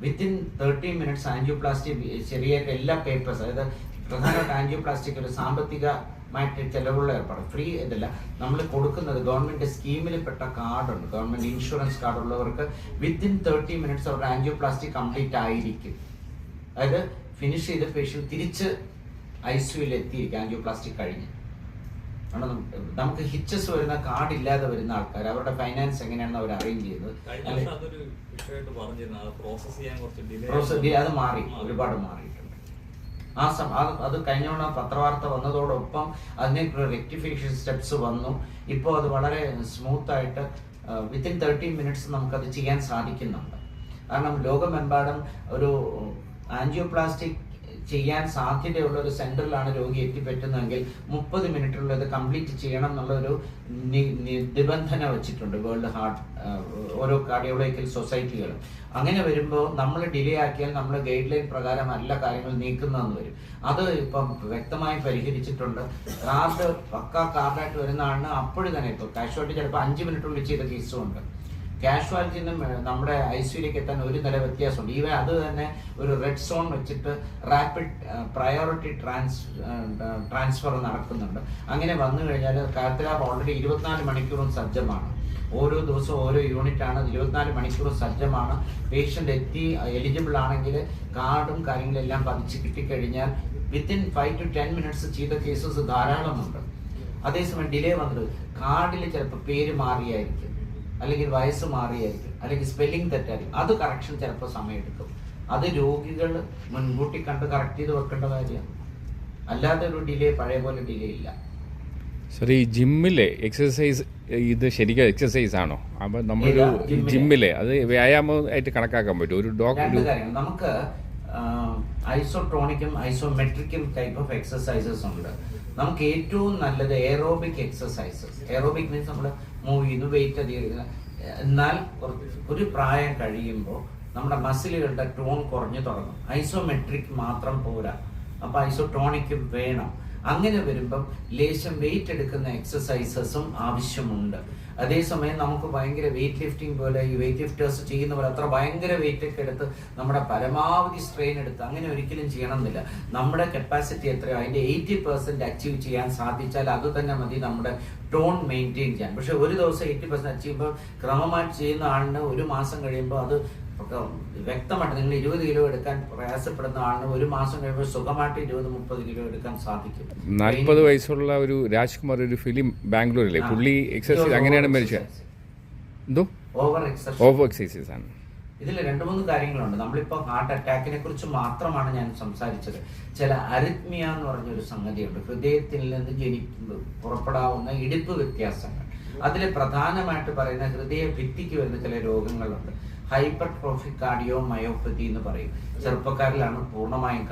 Speaker 1: വിത്തിൻ 30 മിനിറ്റ്സ് ആൻജിയോപ്ലാസ്റ്റി ശരിയായിട്ട് എല്ലാ പേപ്പേഴ്സ്, അതായത് പ്രധാനമായിട്ട് ആൻജിയോപ്ലാസ്റ്റിക്ക് ഒരു സാമ്പത്തികമായിട്ട് ചെലവുള്ള ഏർപ്പാട്, ഫ്രീ ഇതല്ല, നമ്മൾ കൊടുക്കുന്നത് ഗവൺമെന്റ് സ്കീമിൽ പെട്ട കാർഡുണ്ട്, ഗവൺമെന്റ് ഇൻഷുറൻസ് കാർഡ് ഉള്ളവർക്ക് വിത്തിൻ 30 മിനിറ്റ്സ് അവരുടെ ആൻജിയോപ്ലാസ്റ്റി കംപ്ലീറ്റ് ആയിരിക്കും. അതായത് ഫിനിഷ് ചെയ്ത് പേഷ്യന്റ് തിരിച്ച് ICUയിൽ എത്തിയിരിക്കും ആൻജിയോപ്ലാസ്റ്റി കഴിഞ്ഞ്. നമുക്ക് ഹിച്ചസ് വരുന്ന കാർഡ് ഇല്ലാതെ വരുന്ന ആൾക്കാർ അവരുടെ ഫൈനാൻസ് എങ്ങനെയാണെന്ന് അവർ അറേഞ്ച് ചെയ്തത്. അത് മാറി, ഒരുപാട് മാറിയിട്ടുണ്ട്. അത് കഴിഞ്ഞോണം പത്രവാർത്ത വന്നതോടൊപ്പം അതിനേക്കുള്ള റെക്ടിഫിക്കേഷൻ സ്റ്റെപ്സ് വന്നു. ഇപ്പോൾ അത് വളരെ സ്മൂത്തായിട്ട് വിത്തിൻ 30 മിനിറ്റ്സ് നമുക്കത് ചെയ്യാൻ സാധിക്കുന്നുണ്ട്. കാരണം ലോകമെമ്പാടും ഒരു ആൻജിയോപ്ലാസ്റ്റിക് ചെയ്യാൻ സാധ്യതയുള്ള ഒരു സെന്ററിലാണ് രോഗി എത്തിപ്പറ്റുന്നതെങ്കിൽ 30 മിനിറ്റിനുള്ളിൽ അത് കംപ്ലീറ്റ് ചെയ്യണം എന്നുള്ളൊരു നിബന്ധന വെച്ചിട്ടുണ്ട് വേൾഡ് ഹാർട്ട് ഓരോ കാർഡിയോളജിക്കൽ സൊസൈറ്റികളും. അങ്ങനെ വരുമ്പോൾ നമ്മൾ ഡിലേ ആക്കിയാൽ നമ്മൾ ഗൈഡ് ലൈൻ പ്രകാരമല്ല കാര്യങ്ങൾ നീക്കുന്നതെന്ന് വരും. അത് ഇപ്പം വ്യക്തമായി പരിഹരിച്ചിട്ടുണ്ട്. കാർഡ് പക്കാ കാർഡായിട്ട് വരുന്ന ആളിന് അപ്പോഴും തന്നെ ഇപ്പോൾ കാഷ്വാലിറ്റി ചിലപ്പോൾ 5 മിനിറ്റിനുള്ളിൽ ചെയ്ത കേസും ഉണ്ട്. കാഷ്വാലിറ്റിയിൽ നിന്നും നമ്മുടെ ICUയിലേക്ക് എത്താൻ ഒരു നില വ്യത്യാസമുണ്ട്. ഈവൻ അത് തന്നെ ഒരു റെഡ് സോൺ വെച്ചിട്ട് റാപ്പിഡ് പ്രയോറിറ്റി ട്രാൻസ്ഫർ നടക്കുന്നുണ്ട്. അങ്ങനെ വന്നു കഴിഞ്ഞാൽ കാത്ത് ലാബ് ഓൾറെഡി 24 മണിക്കൂറും സജ്ജമാണ്. ഓരോ ദിവസവും ഓരോ യൂണിറ്റാണ്, 24 മണിക്കൂറും സജ്ജമാണ്. പേഷ്യൻ്റ് എത്തി എലിജിബിൾ ആണെങ്കിൽ കാർഡും കാര്യങ്ങളെല്ലാം പതിച്ച് കിട്ടിക്കഴിഞ്ഞാൽ വിത്തിൻ 5 to 10 മിനിറ്റ്സ് ചെയ്ത കേസസ് ധാരാളമുണ്ട്. അതേസമയം ഡിലേ വന്നത് കാർഡിൽ ചിലപ്പോൾ പേര് മാറിയായിരിക്കും, അല്ലെങ്കിൽ വയസ്സ് മാറിയായിരിക്കും, അല്ലെങ്കിൽ സ്പെല്ലിംഗ് തെറ്റായിരിക്കും. അത് കറക്ഷൻ ചിലപ്പോൾ സമയമെടുക്കും. അത് രോഗികൾ മുൻകൂട്ടി കണ്ട് കറക്റ്റ് ചെയ്ത് വെക്കേണ്ട കാര്യമാണ്. അല്ലാതെ ഒരു ഡിലേ പഴയ പോലെ ഡിലേ ഇല്ല.
Speaker 4: സാർ, ഈ ജിമ്മിലെ എക്സസൈസ് ഇത് ശരിക്കും എക്സസൈസ് ആണോ? അപ്പം നമ്മളൊരു ജിമ്മിലെ അത് വ്യായാമമായിട്ട് കണക്കാക്കാൻ പറ്റും? ഒരു
Speaker 1: രണ്ട് കാര്യങ്ങൾ നമുക്ക് ഐസോട്രോണിക്കും ഐസോമെട്രിക്കും ടൈപ്പ് ഓഫ് എക്സസൈസസ് ഉണ്ട്. നമുക്ക് ഏറ്റവും നല്ലത് എയറോബിക് എക്സസൈസസ്. എയറോബിക് മീൻസ് നമ്മൾ മൂവ് ചെയ്യുന്നു, വെയിറ്റ് അധികം. എന്നാൽ ഒരു പ്രായം കഴിയുമ്പോൾ നമ്മുടെ മസിലുകളുടെ ടോൺ കുറഞ്ഞു തുടങ്ങും. ഐസോമെട്രിക് മാത്രം പോരാ, അപ്പോൾ ഐസോട്രോണിക്കും വേണം. അങ്ങനെ വരുമ്പം ലേശം വെയിറ്റ് എടുക്കുന്ന എക്സസൈസസും ആവശ്യമുണ്ട്. അതേസമയം നമുക്ക് ഭയങ്കര വെയിറ്റ് ലിഫ്റ്റിംഗ് പോലെ ഈ വെയിറ്റ് ലിഫ്റ്റേഴ്സ് ചെയ്യുന്ന പോലെ അത്ര ഭയങ്കര വെയിറ്റ് ഒക്കെ എടുത്ത് നമ്മുടെ പരമാവധി സ്ട്രെയിൻ എടുത്ത് അങ്ങനെ ഒരിക്കലും ചെയ്യണമെന്നില്ല. നമ്മുടെ കപ്പാസിറ്റി എത്രയോ അതിൻ്റെ 80% അച്ചീവ് ചെയ്യാൻ സാധിച്ചാൽ അത് തന്നെ മതി നമ്മുടെ ടോൺ മെയിൻറ്റെയിൻ ചെയ്യാൻ. പക്ഷെ ഒരു ദിവസം 80% അച്ചീവ് ചെയ്യുമ്പോൾ ക്രമമായിട്ട് ചെയ്യുന്ന ആളിന് ഒരു മാസം കഴിയുമ്പോൾ അത് വ്യക്തമായിട്ട് നിങ്ങൾ 20 കിലോ എടുക്കാൻ പ്രയാസപ്പെടുന്ന ആളിന് ഒരു മാസം കഴിയുമ്പോൾ സുഖമായിട്ട് 20-30 കിലോ എടുക്കാൻ സാധിക്കും.
Speaker 4: 40 വയസ്സുള്ള ഒരു രാജ്കുമാർ ഒരു ഫിലിം ബാംഗ്ലൂരിലെ പുള്ളി എക്സസൈസ് അങ്ങനെയാണ് മരിച്ചത്. എന്തോ ഓവർ എക്സസൈസ് ആണ്.
Speaker 1: ഇതിൽ 2-3 കാര്യങ്ങളുണ്ട്. നമ്മളിപ്പോൾ ഹാർട്ട് അറ്റാക്കിനെ കുറിച്ച് മാത്രമാണ് ഞാൻ സംസാരിച്ചത്. ചില അരിത്മിയ എന്ന് പറഞ്ഞൊരു സംഗതിയുണ്ട്. ഹൃദയത്തിൽ നിന്ന് പുറപ്പെടാവുന്ന ഇടിപ്പ് വ്യത്യാസങ്ങൾ. അതിൽ പ്രധാനമായിട്ട് പറയുന്ന ഹൃദയ ഭിത്തിക്ക് വരുന്ന ചില രോഗങ്ങളുണ്ട്. ഹൈപ്പർട്രോഫിക് കാർഡിയോ മയോപ്പതി എന്ന് പറയും. ചെറുപ്പക്കാരിലാണ് പൂർണ്ണമായും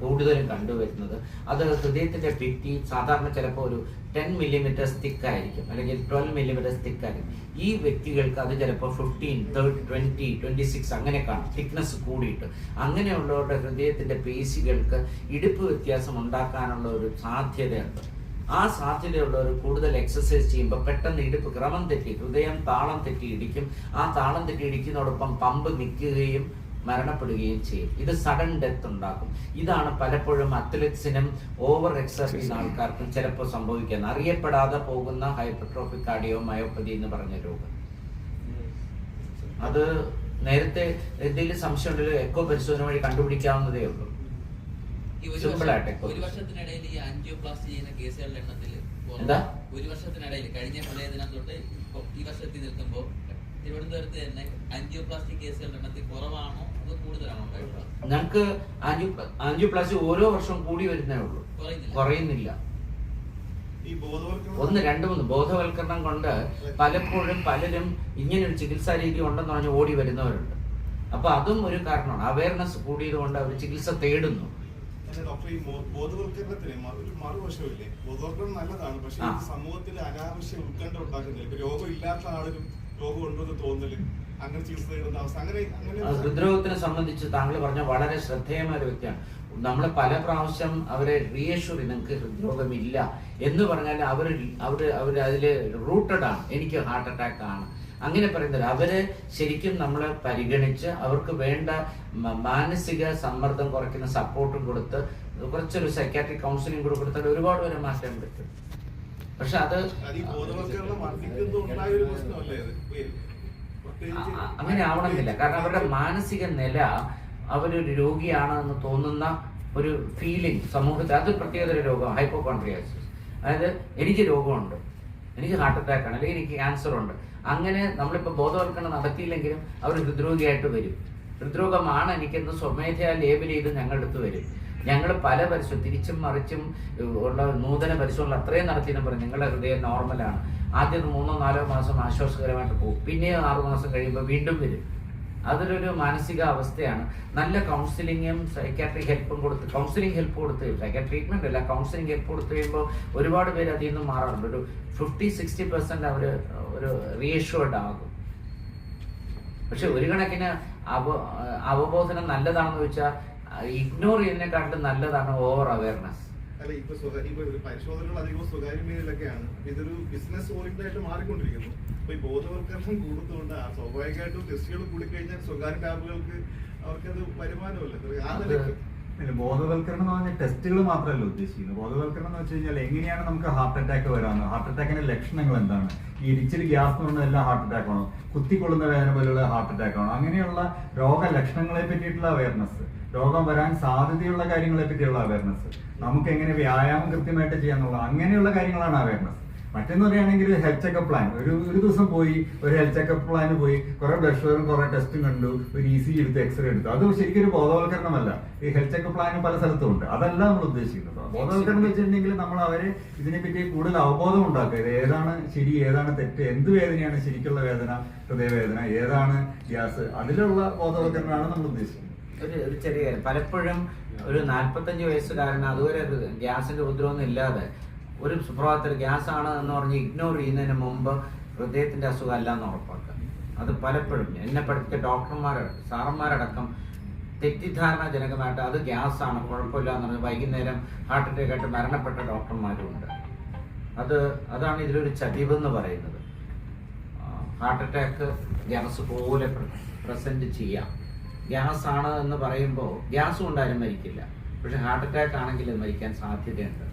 Speaker 1: കൂടുതലും കണ്ടുവരുന്നത്. അത് ഹൃദയത്തിന്റെ ഭിത്തി സാധാരണ ചിലപ്പോൾ ഒരു 10 മില്ലിമീറ്റർ തിക്കായിരിക്കും, അല്ലെങ്കിൽ 12 മില്ലിമീറ്റർ തിക്കായിരിക്കും. ഈ വ്യക്തികൾക്ക് അത് ചിലപ്പോൾ 15, 30, 20, 26 അങ്ങനെ കാണും, തിക്നെസ് കൂടിയിട്ട്. അങ്ങനെയുള്ളവരുടെ ഹൃദയത്തിന്റെ പേശികൾക്ക് ഇടിപ്പ് വ്യത്യാസം ഉണ്ടാക്കാനുള്ള ഒരു സാധ്യതയുണ്ട്. ആ സാധ്യതയുള്ളവർ കൂടുതൽ എക്സസൈസ് ചെയ്യുമ്പോൾ പെട്ടെന്ന് ഇടുപ്പ് ക്രമം തെറ്റി ഹൃദയം താളം തെറ്റി ഇടിക്കും. ആ താളം തെറ്റി ഇടിക്കുന്നതോടൊപ്പം പമ്പ് നിൽക്കുകയും മരണപ്പെടുകയും ചെയ്യും. ഇത് സഡൻ ഡെത്ത് ഉണ്ടാക്കും. ഇതാണ് പലപ്പോഴും അത്ലറ്റ്സിനും ഓവർ എക്സസൈസ് ചെയ്യുന്ന ആൾക്കാർക്കും ചിലപ്പോൾ സംഭവിക്കുന്നത്. അറിയപ്പെടാതെ പോകുന്ന ഹൈപ്പർട്രോഫിക് കാർഡിയോ മയോപ്പതി എന്ന് പറഞ്ഞ രോഗം. അത് നേരത്തെ എന്തെങ്കിലും സംശയം ഉണ്ടെങ്കിൽ എക്കോ പരിശോധന വഴി കണ്ടുപിടിക്കാവുന്നതേ ഉള്ളൂ.
Speaker 5: ഒരു വർഷത്തിനിടയിൽ ഈ ആൻജിയോപ്ലാസ്റ്റി ചെയ്യുന്ന കേസുകളുടെ എണ്ണത്തിൽ ഒരു വർഷത്തിനിടയിൽ കഴിഞ്ഞ പ്രളയദിനം തൊട്ട് ഈ വർഷത്തിൽ നിൽക്കുമ്പോൾ തിരുവനന്തപുരത്ത് തന്നെ ആൻജിയോപ്ലാസ്റ്റി കേസുകളുടെ എണ്ണത്തിൽ കുറവാണോ അതോ കൂടുതലാണോ?
Speaker 1: ഞങ്ങൾക്ക് ആൻജിയോപ്ലാസ്റ്റി ഓരോ വർഷവും കൂടി വരുന്നേ ഉള്ളൂ, കുറയുന്നില്ല. 1, 2, 3 ബോധവൽക്കരണം കൊണ്ട് പലപ്പോഴും പലരും ഇങ്ങനൊരു ചികിത്സാ രീതി ഉണ്ടെന്ന് പറഞ്ഞ് ഓടി വരുന്നവരുണ്ട്. അപ്പൊ അതും ഒരു കാരണമാണ്. അവയർനെസ് കൂടിയത് കൊണ്ട് അവർ ചികിത്സ തേടുന്നു.
Speaker 6: ഡോക്ടർ, ഈ ബോധവൽക്കരണത്തിന് ഒരു മറുവശമില്ലേ? ബോധവൽക്കരണം നല്ലതാണ്, പക്ഷെ സമൂഹത്തിൽ അനാവശ്യ ഉത്കണ്ഠ ഉണ്ടാക്കുന്നില്ല. ഇപ്പൊ രോഗം ഇല്ലാത്ത ആളിനും രോഗം ഉണ്ടെന്ന് തോന്നല്, അങ്ങനെ ചികിത്സ നേടുന്ന അവസ്ഥ, അങ്ങനെ
Speaker 1: ഹൃദ്രോഗത്തിനെ സംബന്ധിച്ച് താങ്കൾ പറഞ്ഞ വളരെ ശ്രദ്ധേയമായ ഒരു വ്യക്തിയാണ്. നമ്മൾ പല പ്രാവശ്യം അവരെ റീഅഷ്യൂർ നിങ്ങൾക്ക് ഹൃദ്രോഗമില്ല എന്ന് പറഞ്ഞാൽ അവർ അതില് റൂട്ടഡ് ആണ്, എനിക്ക് ഹാർട്ട് അറ്റാക്ക് ആണ് അങ്ങനെ പറയുന്നത്. അവരെ ശരിക്കും നമ്മൾ പരിഗണിച്ച് അവർക്ക് വേണ്ട മാനസിക സമ്മർദ്ദം കുറയ്ക്കുന്ന സപ്പോർട്ടും കൊടുത്ത് കുറച്ചൊരു സൈക്കാട്രിക് കൗൺസിലിംഗ് കൂടെ കൊടുത്താൽ ഒരുപാട് വരെ മാറ്റാൻ പറ്റും. പക്ഷെ അത് അങ്ങനെ ആവണമെന്നില്ല. കാരണം അവരുടെ മാനസിക നില അവരൊരു രോഗിയാണെന്ന് തോന്നുന്ന ഒരു ഫീലിംഗ് സമൂഹത്തിൽ, അത് പ്രത്യേകതര രോഗം ഹൈപ്പോകോൺട്രിയാസിസ്. അതായത് എനിക്ക് രോഗമുണ്ട്, എനിക്ക് ഹാർട്ട് അറ്റാക്ക് ആണ്, അല്ലെങ്കിൽ എനിക്ക് ക്യാൻസർ ഉണ്ട്. അങ്ങനെ നമ്മളിപ്പോൾ ബോധവൽക്കരണം നടത്തിയില്ലെങ്കിലും അവർ ഹൃദ്രോഗിയായിട്ട് വരും. ഹൃദ്രോഗമാണ് എനിക്കെന്ന് സ്വമേധയാ ലേബൽ ചെയ്ത് ഞങ്ങളുടെ അടുത്ത് വരും. ഞങ്ങൾ പല പരിശോധന തിരിച്ചും മറിച്ചും ഉള്ള നൂതന പരിശോധന അത്രയും നടത്തിയെന്ന് പറയും നിങ്ങളുടെ ഹൃദയം നോർമലാണ്. ആദ്യം 3-4 മാസം ആശ്വാസകരമായിട്ട് പോകും, പിന്നെ 6 മാസം കഴിയുമ്പോൾ വീണ്ടും വരും. അതൊരു മാനസിക അവസ്ഥയാണ്. നല്ല കൗൺസിലിങ്ങും സൈക്കാട്രിക് ഹെൽപ്പും കൊടുത്ത്, കൗൺസിലിംഗ് ഹെൽപ്പ് കൊടുത്ത്, സൈക്കാട്രിക് ട്രീറ്റ്മെന്റ് അല്ല, കൗൺസിലിംഗ് ഹെൽപ്പ് കൊടുത്തു കഴിയുമ്പോൾ ഒരുപാട് പേര് അതിൽ നിന്ന് മാറാറുണ്ട്. ഒരു 50-60% അവർ ഒരു റീഅഷ്യൂർഡ് ആകും. പക്ഷെ ഒരു കണക്കിന് അവബോധനം നല്ലതാണെന്ന് വെച്ചാൽ ഇഗ്നോർ ചെയ്യുന്നതിനെക്കാട്ടിലും നല്ലതാണ് ഓവർ അവയർനെസ്.
Speaker 6: അല്ല, ഇപ്പൊ പരിശോധനകൾ അധികവും സ്വകാര്യ മേഖലയിലൊക്കെയാണ്. ഇതൊരു ബിസിനസ് ഓറിയന്റഡ് ആയിട്ട് മാറിക്കൊണ്ടിരിക്കുന്നു. അപ്പൊ ഈ ബോധവൽക്കരണം കൂടുന്നതുകൊണ്ട് സ്വാഭാവികമായിട്ടും ടെസ്റ്റുകൾ കൂടിക്കഴിഞ്ഞാൽ സ്വകാര്യ ലാബുകൾക്ക് അവർക്കത് വരുമാനമല്ല.
Speaker 3: ബോധവൽക്കരണം എന്ന് പറഞ്ഞാൽ ടെസ്റ്റുകൾ മാത്രമല്ല ഉദ്ദേശിക്കുന്നത്. ബോധവൽക്കരണം എന്ന് വെച്ച് കഴിഞ്ഞാൽ എങ്ങനെയാണ് നമുക്ക് ഹാർട്ട് അറ്റാക്ക് വരാമെന്ന്, ഹാർട്ട് അറ്റാക്കിന്റെ ലക്ഷണങ്ങൾ എന്താണ്, ഈ ഇരിച്ചിൽ ഗ്യാസ് എന്ന് പറഞ്ഞാൽ എല്ലാം ഹാർട്ട് അറ്റാക്ക് ആണോ, കുത്തിക്കൊള്ളുന്ന വേദന പോലുള്ള ഹാർട്ട് അറ്റാക്ക് ആണോ, അങ്ങനെയുള്ള രോഗലക്ഷണങ്ങളെ പറ്റിയിട്ടുള്ള അവയർനെസ്, രോഗം വരാൻ സാധ്യതയുള്ള കാര്യങ്ങളെ പറ്റിയുള്ള അവയർനെസ്, നമുക്ക് എങ്ങനെ വ്യായാമം കൃത്യമായിട്ട് ചെയ്യാന്നുള്ള അങ്ങനെയുള്ള കാര്യങ്ങളാണ് അവയർനെസ്. മറ്റെന്ന് പറയുകയാണെങ്കിൽ ഹെൽത്ത് ചെക്കപ്പ് പ്ലാൻ, ഒരു ദിവസം പോയി ഒരു ഹെൽത്ത് ചെക്കപ്പ് പ്ലാന് പോയി കുറെ ബ്ലഡ് ഷുഗറും കുറെ ടെസ്റ്റും കണ്ടു, ഒരു ECG എടുത്ത് എക്സ്റേ എടുത്തു, അത് ശരിക്കും ഒരു ബോധവൽക്കരണമല്ല. ഈ ഹെൽത്ത് ചെക്കപ്പ് പ്ലാന് പല സ്ഥലത്തും ഉണ്ട്, അതല്ല നമ്മൾ ഉദ്ദേശിക്കുന്നത്. ബോധവൽക്കരണം എന്ന് വെച്ചിട്ടുണ്ടെങ്കിൽ നമ്മൾ അവരെ ഇതിനെപ്പറ്റി കൂടുതൽ അവബോധം ഉണ്ടാക്കുക. ഇത് ഏതാണ് ശരി, ഏതാണ് തെറ്റ്, എന്ത് വേദനയാണ് ശരിക്കുള്ള വേദന, ഹൃദയവേദന, ഏതാണ് ഗ്യാസ്, അതിലുള്ള ബോധവൽക്കരണമാണ് നമ്മൾ ഉദ്ദേശിക്കുന്നത്.
Speaker 1: ഒരു ചെറിയ കാര്യം, പലപ്പോഴും ഒരു 45 വയസ്സുകാരന് അതുവരെ ഗ്യാസിന്റെ ഉപദ്രവമൊന്നും ഇല്ലാതെ ഒരു സുപ്രഭാതത്തിൽ ഗ്യാസ് ആണ് എന്ന് പറഞ്ഞ് ഇഗ്നോർ ചെയ്യുന്നതിന് മുമ്പ് ഹൃദയത്തിന്റെ അസുഖം അല്ല എന്ന് ഉറപ്പാക്കുക. അത് പലപ്പോഴും എന്നെ പഠിപ്പിച്ച ഡോക്ടർമാരടക്കം സാറന്മാരടക്കം തെറ്റിദ്ധാരണാജനകമായിട്ട് അത് ഗ്യാസാണ്, കുഴപ്പമില്ല എന്ന് പറഞ്ഞ് വൈകുന്നേരം ഹാർട്ട് അറ്റാക്ക് ആയിട്ട് മരണപ്പെട്ട ഡോക്ടർമാരുമുണ്ട്. അതാണ് ഇതിലൊരു ചതിവെന്ന് പറയുന്നത്. ഹാർട്ട് അറ്റാക്ക് ഗ്യാസ് പോലെ പ്രസന്റ് ചെയ്യാം. ഗ്യാസ് ആണ് എന്ന് പറയുമ്പോൾ ഗ്യാസ് കൊണ്ടാരും മരിക്കില്ല, പക്ഷെ ഹാർട്ട് അറ്റാക്ക് ആണെങ്കിൽ മരിക്കാൻ സാധ്യതയുണ്ട്.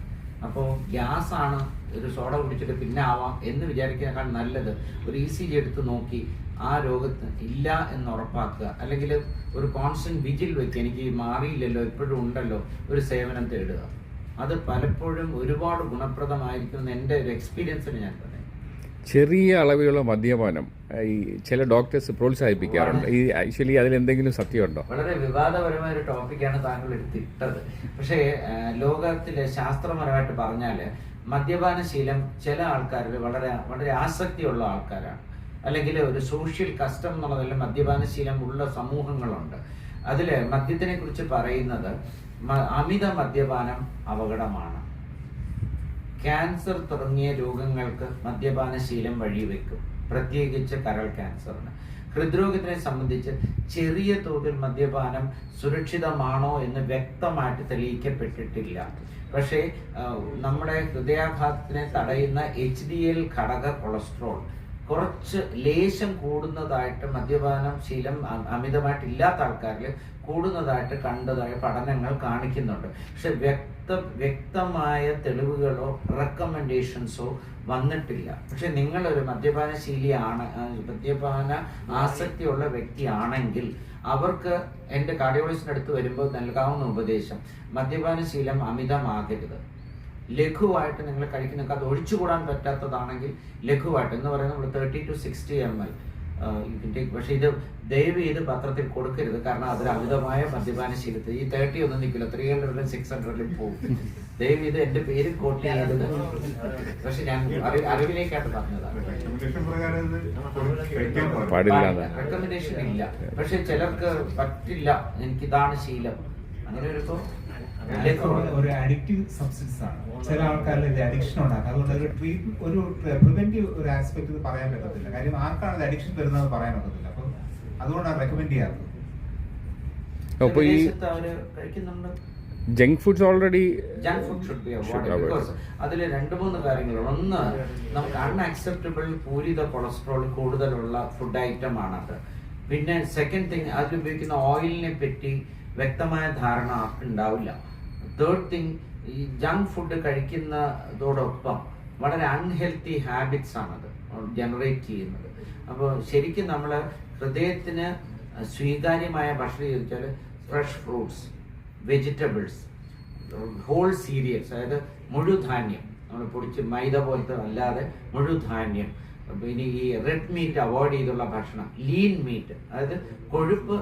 Speaker 1: അപ്പോൾ ഗ്യാസ് ആണ്, ഒരു സോഡ കുടിച്ചിട്ട് പിന്നെ ആവാം എന്ന് വിചാരിക്കുന്നതിനേക്കാൾ നല്ലത് ഒരു ECG എടുത്ത് നോക്കി ആ രോഗത്തിന് ഇല്ല എന്ന് ഉറപ്പാക്കുക, അല്ലെങ്കിൽ ഒരു കോൺസ്റ്റന്റ് വിജിൽ വെക്കുക. എനിക്ക് മാറിയില്ലല്ലോ, ഇപ്പോഴും ഉണ്ടല്ലോ, ഒരു സേവനം തേടുക. അത് പലപ്പോഴും ഒരുപാട് ഗുണപ്രദമായിരിക്കും എന്ന് എൻ്റെ ഒരു എക്സ്പീരിയൻസിന് ഞാൻ പറയാം.
Speaker 4: ചെറിയ അളവിലുള്ള മദ്യപാനം ഈ ചില ഡോക്ടേഴ്സ് പ്രോത്സാഹിപ്പിക്കാറുണ്ട്. ഈ ആക്ച്വലി അതിലെന്തെങ്കിലും സത്യമുണ്ടോ?
Speaker 1: വളരെ വിവാദപരമായ ഒരു ടോപ്പിക്കാണ് താങ്കൾ എടുത്തിട്ടത്. പക്ഷേ ലോകത്തിലെ ശാസ്ത്രപരമായിട്ട് പറഞ്ഞാൽ മദ്യപാനശീലം ചില ആൾക്കാരിൽ വളരെ വളരെ ആസക്തിയുള്ള ആൾക്കാരാണ്, അല്ലെങ്കിൽ ഒരു സോഷ്യൽ കസ്റ്റം എന്നുള്ളതല്ല, മദ്യപാനശീലം ഉള്ള സമൂഹങ്ങളുണ്ട്. അതിൽ മദ്യത്തിനെ കുറിച്ച് പറയുന്നത് അമിത മദ്യപാനം അപകടമാണ്. ക്യാൻസർ തുടങ്ങിയ രോഗങ്ങൾക്ക് മദ്യപാനശീലം വഴിവെക്കും, പ്രത്യേകിച്ച് കരൾ ക്യാൻസറിന്. ഹൃദ്രോഗത്തിനെ സംബന്ധിച്ച് ചെറിയ തോതിൽ മദ്യപാനം സുരക്ഷിതമാണോ എന്ന് വ്യക്തമായിട്ട് തെളിയിക്കപ്പെട്ടിട്ടില്ല. പക്ഷേ നമ്മുടെ ഹൃദയാഘാതത്തിനെ തടയുന്ന HDL ഘടക കൊളസ്ട്രോൾ കുറച്ച് ലേശം കൂടുന്നതായിട്ട് മദ്യപാനം ശീലം അമിതമായിട്ടില്ലാത്ത ആൾക്കാരിൽ കൂടുന്നതായിട്ട് കണ്ടതായ പഠനങ്ങൾ കാണിക്കുന്നുണ്ട്. പക്ഷെ വ്യക്തമായ തെളിവുകളോ റെക്കമെൻഡേഷൻസോ വന്നിട്ടില്ല. പക്ഷെ നിങ്ങളൊരു മദ്യപാന ആസക്തിയുള്ള വ്യക്തിയാണെങ്കിൽ അവർക്ക് എൻ്റെ കാർഡിയോളജിസ്റ്റിൻ്റെ അടുത്ത് വരുമ്പോൾ നൽകാവുന്ന ഉപദേശം, മദ്യപാനശീലം അമിതമാകരുത്. ലഘുവായിട്ട് നിങ്ങൾ കഴിക്കുന്ന, അത് ഒഴിച്ചുകൂടാൻ പറ്റാത്തതാണെങ്കിൽ ലഘുവായിട്ട് എന്ന് പറയുന്നത് നമ്മൾ 30 to 60 ml. പക്ഷെ ഇത് ദയവ് ചെയ്ത് പത്രത്തിൽ കൊടുക്കരുത്, കാരണം അതിൽ അമിതമായ മദ്യപാനശീലത്തിൽ ഈ 30 ഒന്നും നിൽക്കില്ല, 300 600 പോകും. ദയവ് ഇത് എൻ്റെ പേര് കോട്ട് ചെയ്തത്, പക്ഷെ ഞാൻ അറിവിലേക്കായിട്ട് പറഞ്ഞതാണ്. റെക്കമെൻഡേഷൻ ഇല്ല, പക്ഷെ ചിലർക്ക് പറ്റില്ല, എനിക്കിതാണ് ശീലം, അങ്ങനെ
Speaker 2: ഒരു അഡിക്റ്റീവ് സബ്സ്റ്റൻസ് ആണ്. ചില ആൾക്കാരിൽ ഇത് അഡിക്ഷൻ ഉണ്ടാക്കുക. അതുകൊണ്ട് ഒരു പ്രിവെന്റീവ് ഒരു ആസ്പെക്ട് ഇത് പറയാൻ പറ്റത്തില്ല. കാര്യം ആർക്കാണ് ഇത് അഡിക്ഷൻ വരുന്നത് പറയാൻ പറ്റത്തില്ല. അപ്പം അതുകൊണ്ടാണ് റെക്കമെൻഡ് ചെയ്യാത്തത്.
Speaker 4: അപ്പോൾ ഈ ജങ്ക് ഫുഡ്സ് ഓൾറെഡി
Speaker 1: അതിൽ 2-3 കാര്യങ്ങളുണ്ട്. ഒന്ന്, നമുക്ക് അൺഅക്സെപ്റ്റബിൾ പൂരിത കൊളസ്ട്രോൾ കൂടുതലുള്ള ഫുഡ് ഐറ്റം ആണത്. പിന്നെ സെക്കൻഡ് തിങ്, അതിൽ ഉപയോഗിക്കുന്ന ഓയിലിനെ പറ്റി വ്യക്തമായ ധാരണ ആർക്കുണ്ടാവില്ല. തേർഡ് തിങ്, ഈ ജങ്ക് ഫുഡ് കഴിക്കുന്നതോടൊപ്പം വളരെ അൺഹെൽത്തി ഹാബിറ്റ്സ് ആണത് ജനറേറ്റ് ചെയ്യുന്നത്. അപ്പോൾ ശരിക്കും നമ്മൾ ഹൃദയത്തിന് സ്വീകാര്യമായ ഭക്ഷണം ചോദിച്ചാൽ fresh fruits, vegetables, whole cereals, അതായത് മുഴുധാന്യം, നമ്മൾ പൊടിച്ച് മൈദ പോലത്തെ അല്ലാതെ മുഴുധാന്യം. പിന്നെ ഈ റെഡ് മീറ്റ് അവോയ്ഡ് ചെയ്തുള്ള ഭക്ഷണം, ലീൻ മീറ്റ്, അതായത് കൊഴുപ്പ്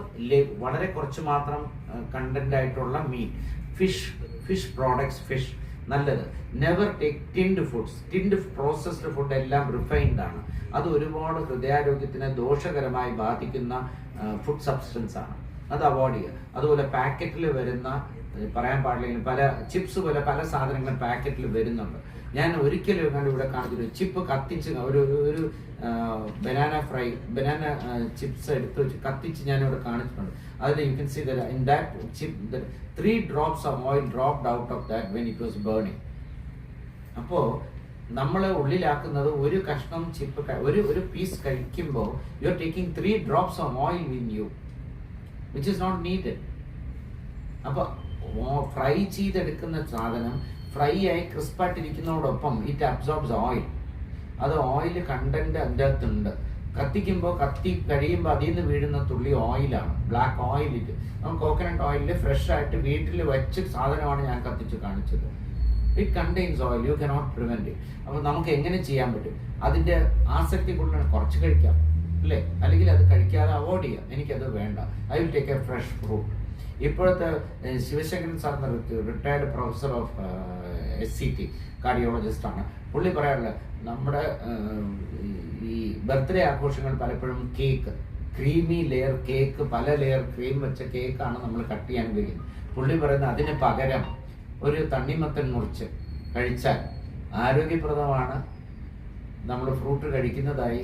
Speaker 1: വളരെ കുറച്ച് മാത്രം കണ്ടന്റ് ആയിട്ടുള്ള മീറ്റ്, ഫിഷ് പ്രോഡക്ട്സ്, ഫിഷ് നല്ലത്. Never take tinned foods. Tinned processed food എല്ലാം റിഫൈൻഡ് ആണ്. അത് ഒരുപാട് ഹൃദയാരോഗ്യത്തിനെ ദോഷകരമായി ബാധിക്കുന്ന ഫുഡ് സബ്സ്റ്റൻസ് ആണ്, അത് അവോയ്ഡ് ചെയ്യുക. അതുപോലെ പാക്കറ്റിൽ വരുന്ന, പറയാൻ പാടില്ലെങ്കിൽ പല ചിപ്സ് പോലെ പല സാധനങ്ങളും പാക്കറ്റിൽ വരുന്നുണ്ട്. ഞാൻ ഒരിക്കലും ഇവിടെ കാണിച്ചിട്ട് ചിപ്പ് കത്തിച്ച് ഒരു ബനാന ചിപ്സ് എടുത്ത് വെച്ച് കത്തിച്ച് ഞാനിവിടെ കാണിച്ചിട്ടുണ്ട്. അതിൽ you can see that in that chip 3 drops of oil dropped out of that when it was burning. അപ്പോൾ നമ്മൾ ഉള്ളിലാക്കുന്നത് ഒരു കഷ്ണം ചിപ്പ്, ഒരു പീസ് കഴിക്കുമ്പോൾ you are taking 3 drops of oil in you, which is not needed. അപ്പോൾ fry ചെയ്തെടുക്കുന്ന സാധനം fry ആയി ക്രിസ്പായിട്ടിരിക്കുന്നതോടൊപ്പം ഇറ്റ് അബ്സോർബ്സ് ഓയിൽ. അത് ഓയിൽ കണ്ടന്റ് അതിൻ്റെ അകത്തുണ്ട്. കത്തിക്കുമ്പോൾ കത്തി കഴിയുമ്പോൾ അതിൽ നിന്ന് വീഴുന്ന തുള്ളി ഓയിലാണ്, ബ്ലാക്ക് ഓയിൽ. ഇത് നമ്മൾ കോക്കനട്ട് ഓയിലിൽ ഫ്രഷ് ആയിട്ട് വീട്ടിൽ വെച്ച സാധനമാണ് ഞാൻ കത്തിച്ച് കാണിച്ചത്. It contains oil, you cannot prevent it. അപ്പോൾ നമുക്ക് എങ്ങനെ ചെയ്യാൻ പറ്റും? അതിൻ്റെ ആസക്തി കൂടുതലാണ്, കുറച്ച് കഴിക്കാം അല്ലേ, അല്ലെങ്കിൽ അത് കഴിക്കാതെ അവോയ്ഡ് ചെയ്യാം. എനിക്കത് വേണ്ട, I will take a fresh fruit. ഇപ്പോഴത്തെ Sivasankaran sir retired professor of SCT cardiologist ആണ്. പുള്ളി പറയാറുള്ളത്, നമ്മുടെ ഈ ബർത്ത്ഡേ ആഘോഷങ്ങൾ പലപ്പോഴും കേക്ക്, ക്രീമി ലെയർ കേക്ക്, പല ലെയർ ക്രീം വെച്ച കേക്കാണ് നമ്മൾ കട്ട് ചെയ്യാൻ ഉപയോഗിക്കുന്നത്. പുള്ളി പറയുന്നത് അതിന് പകരം ഒരു തണ്ണിമത്തൻ മുറിച്ച് കഴിച്ചാൽ ആരോഗ്യപ്രദമാണ്. നമ്മൾ ഫ്രൂട്ട് കഴിക്കുന്നതായി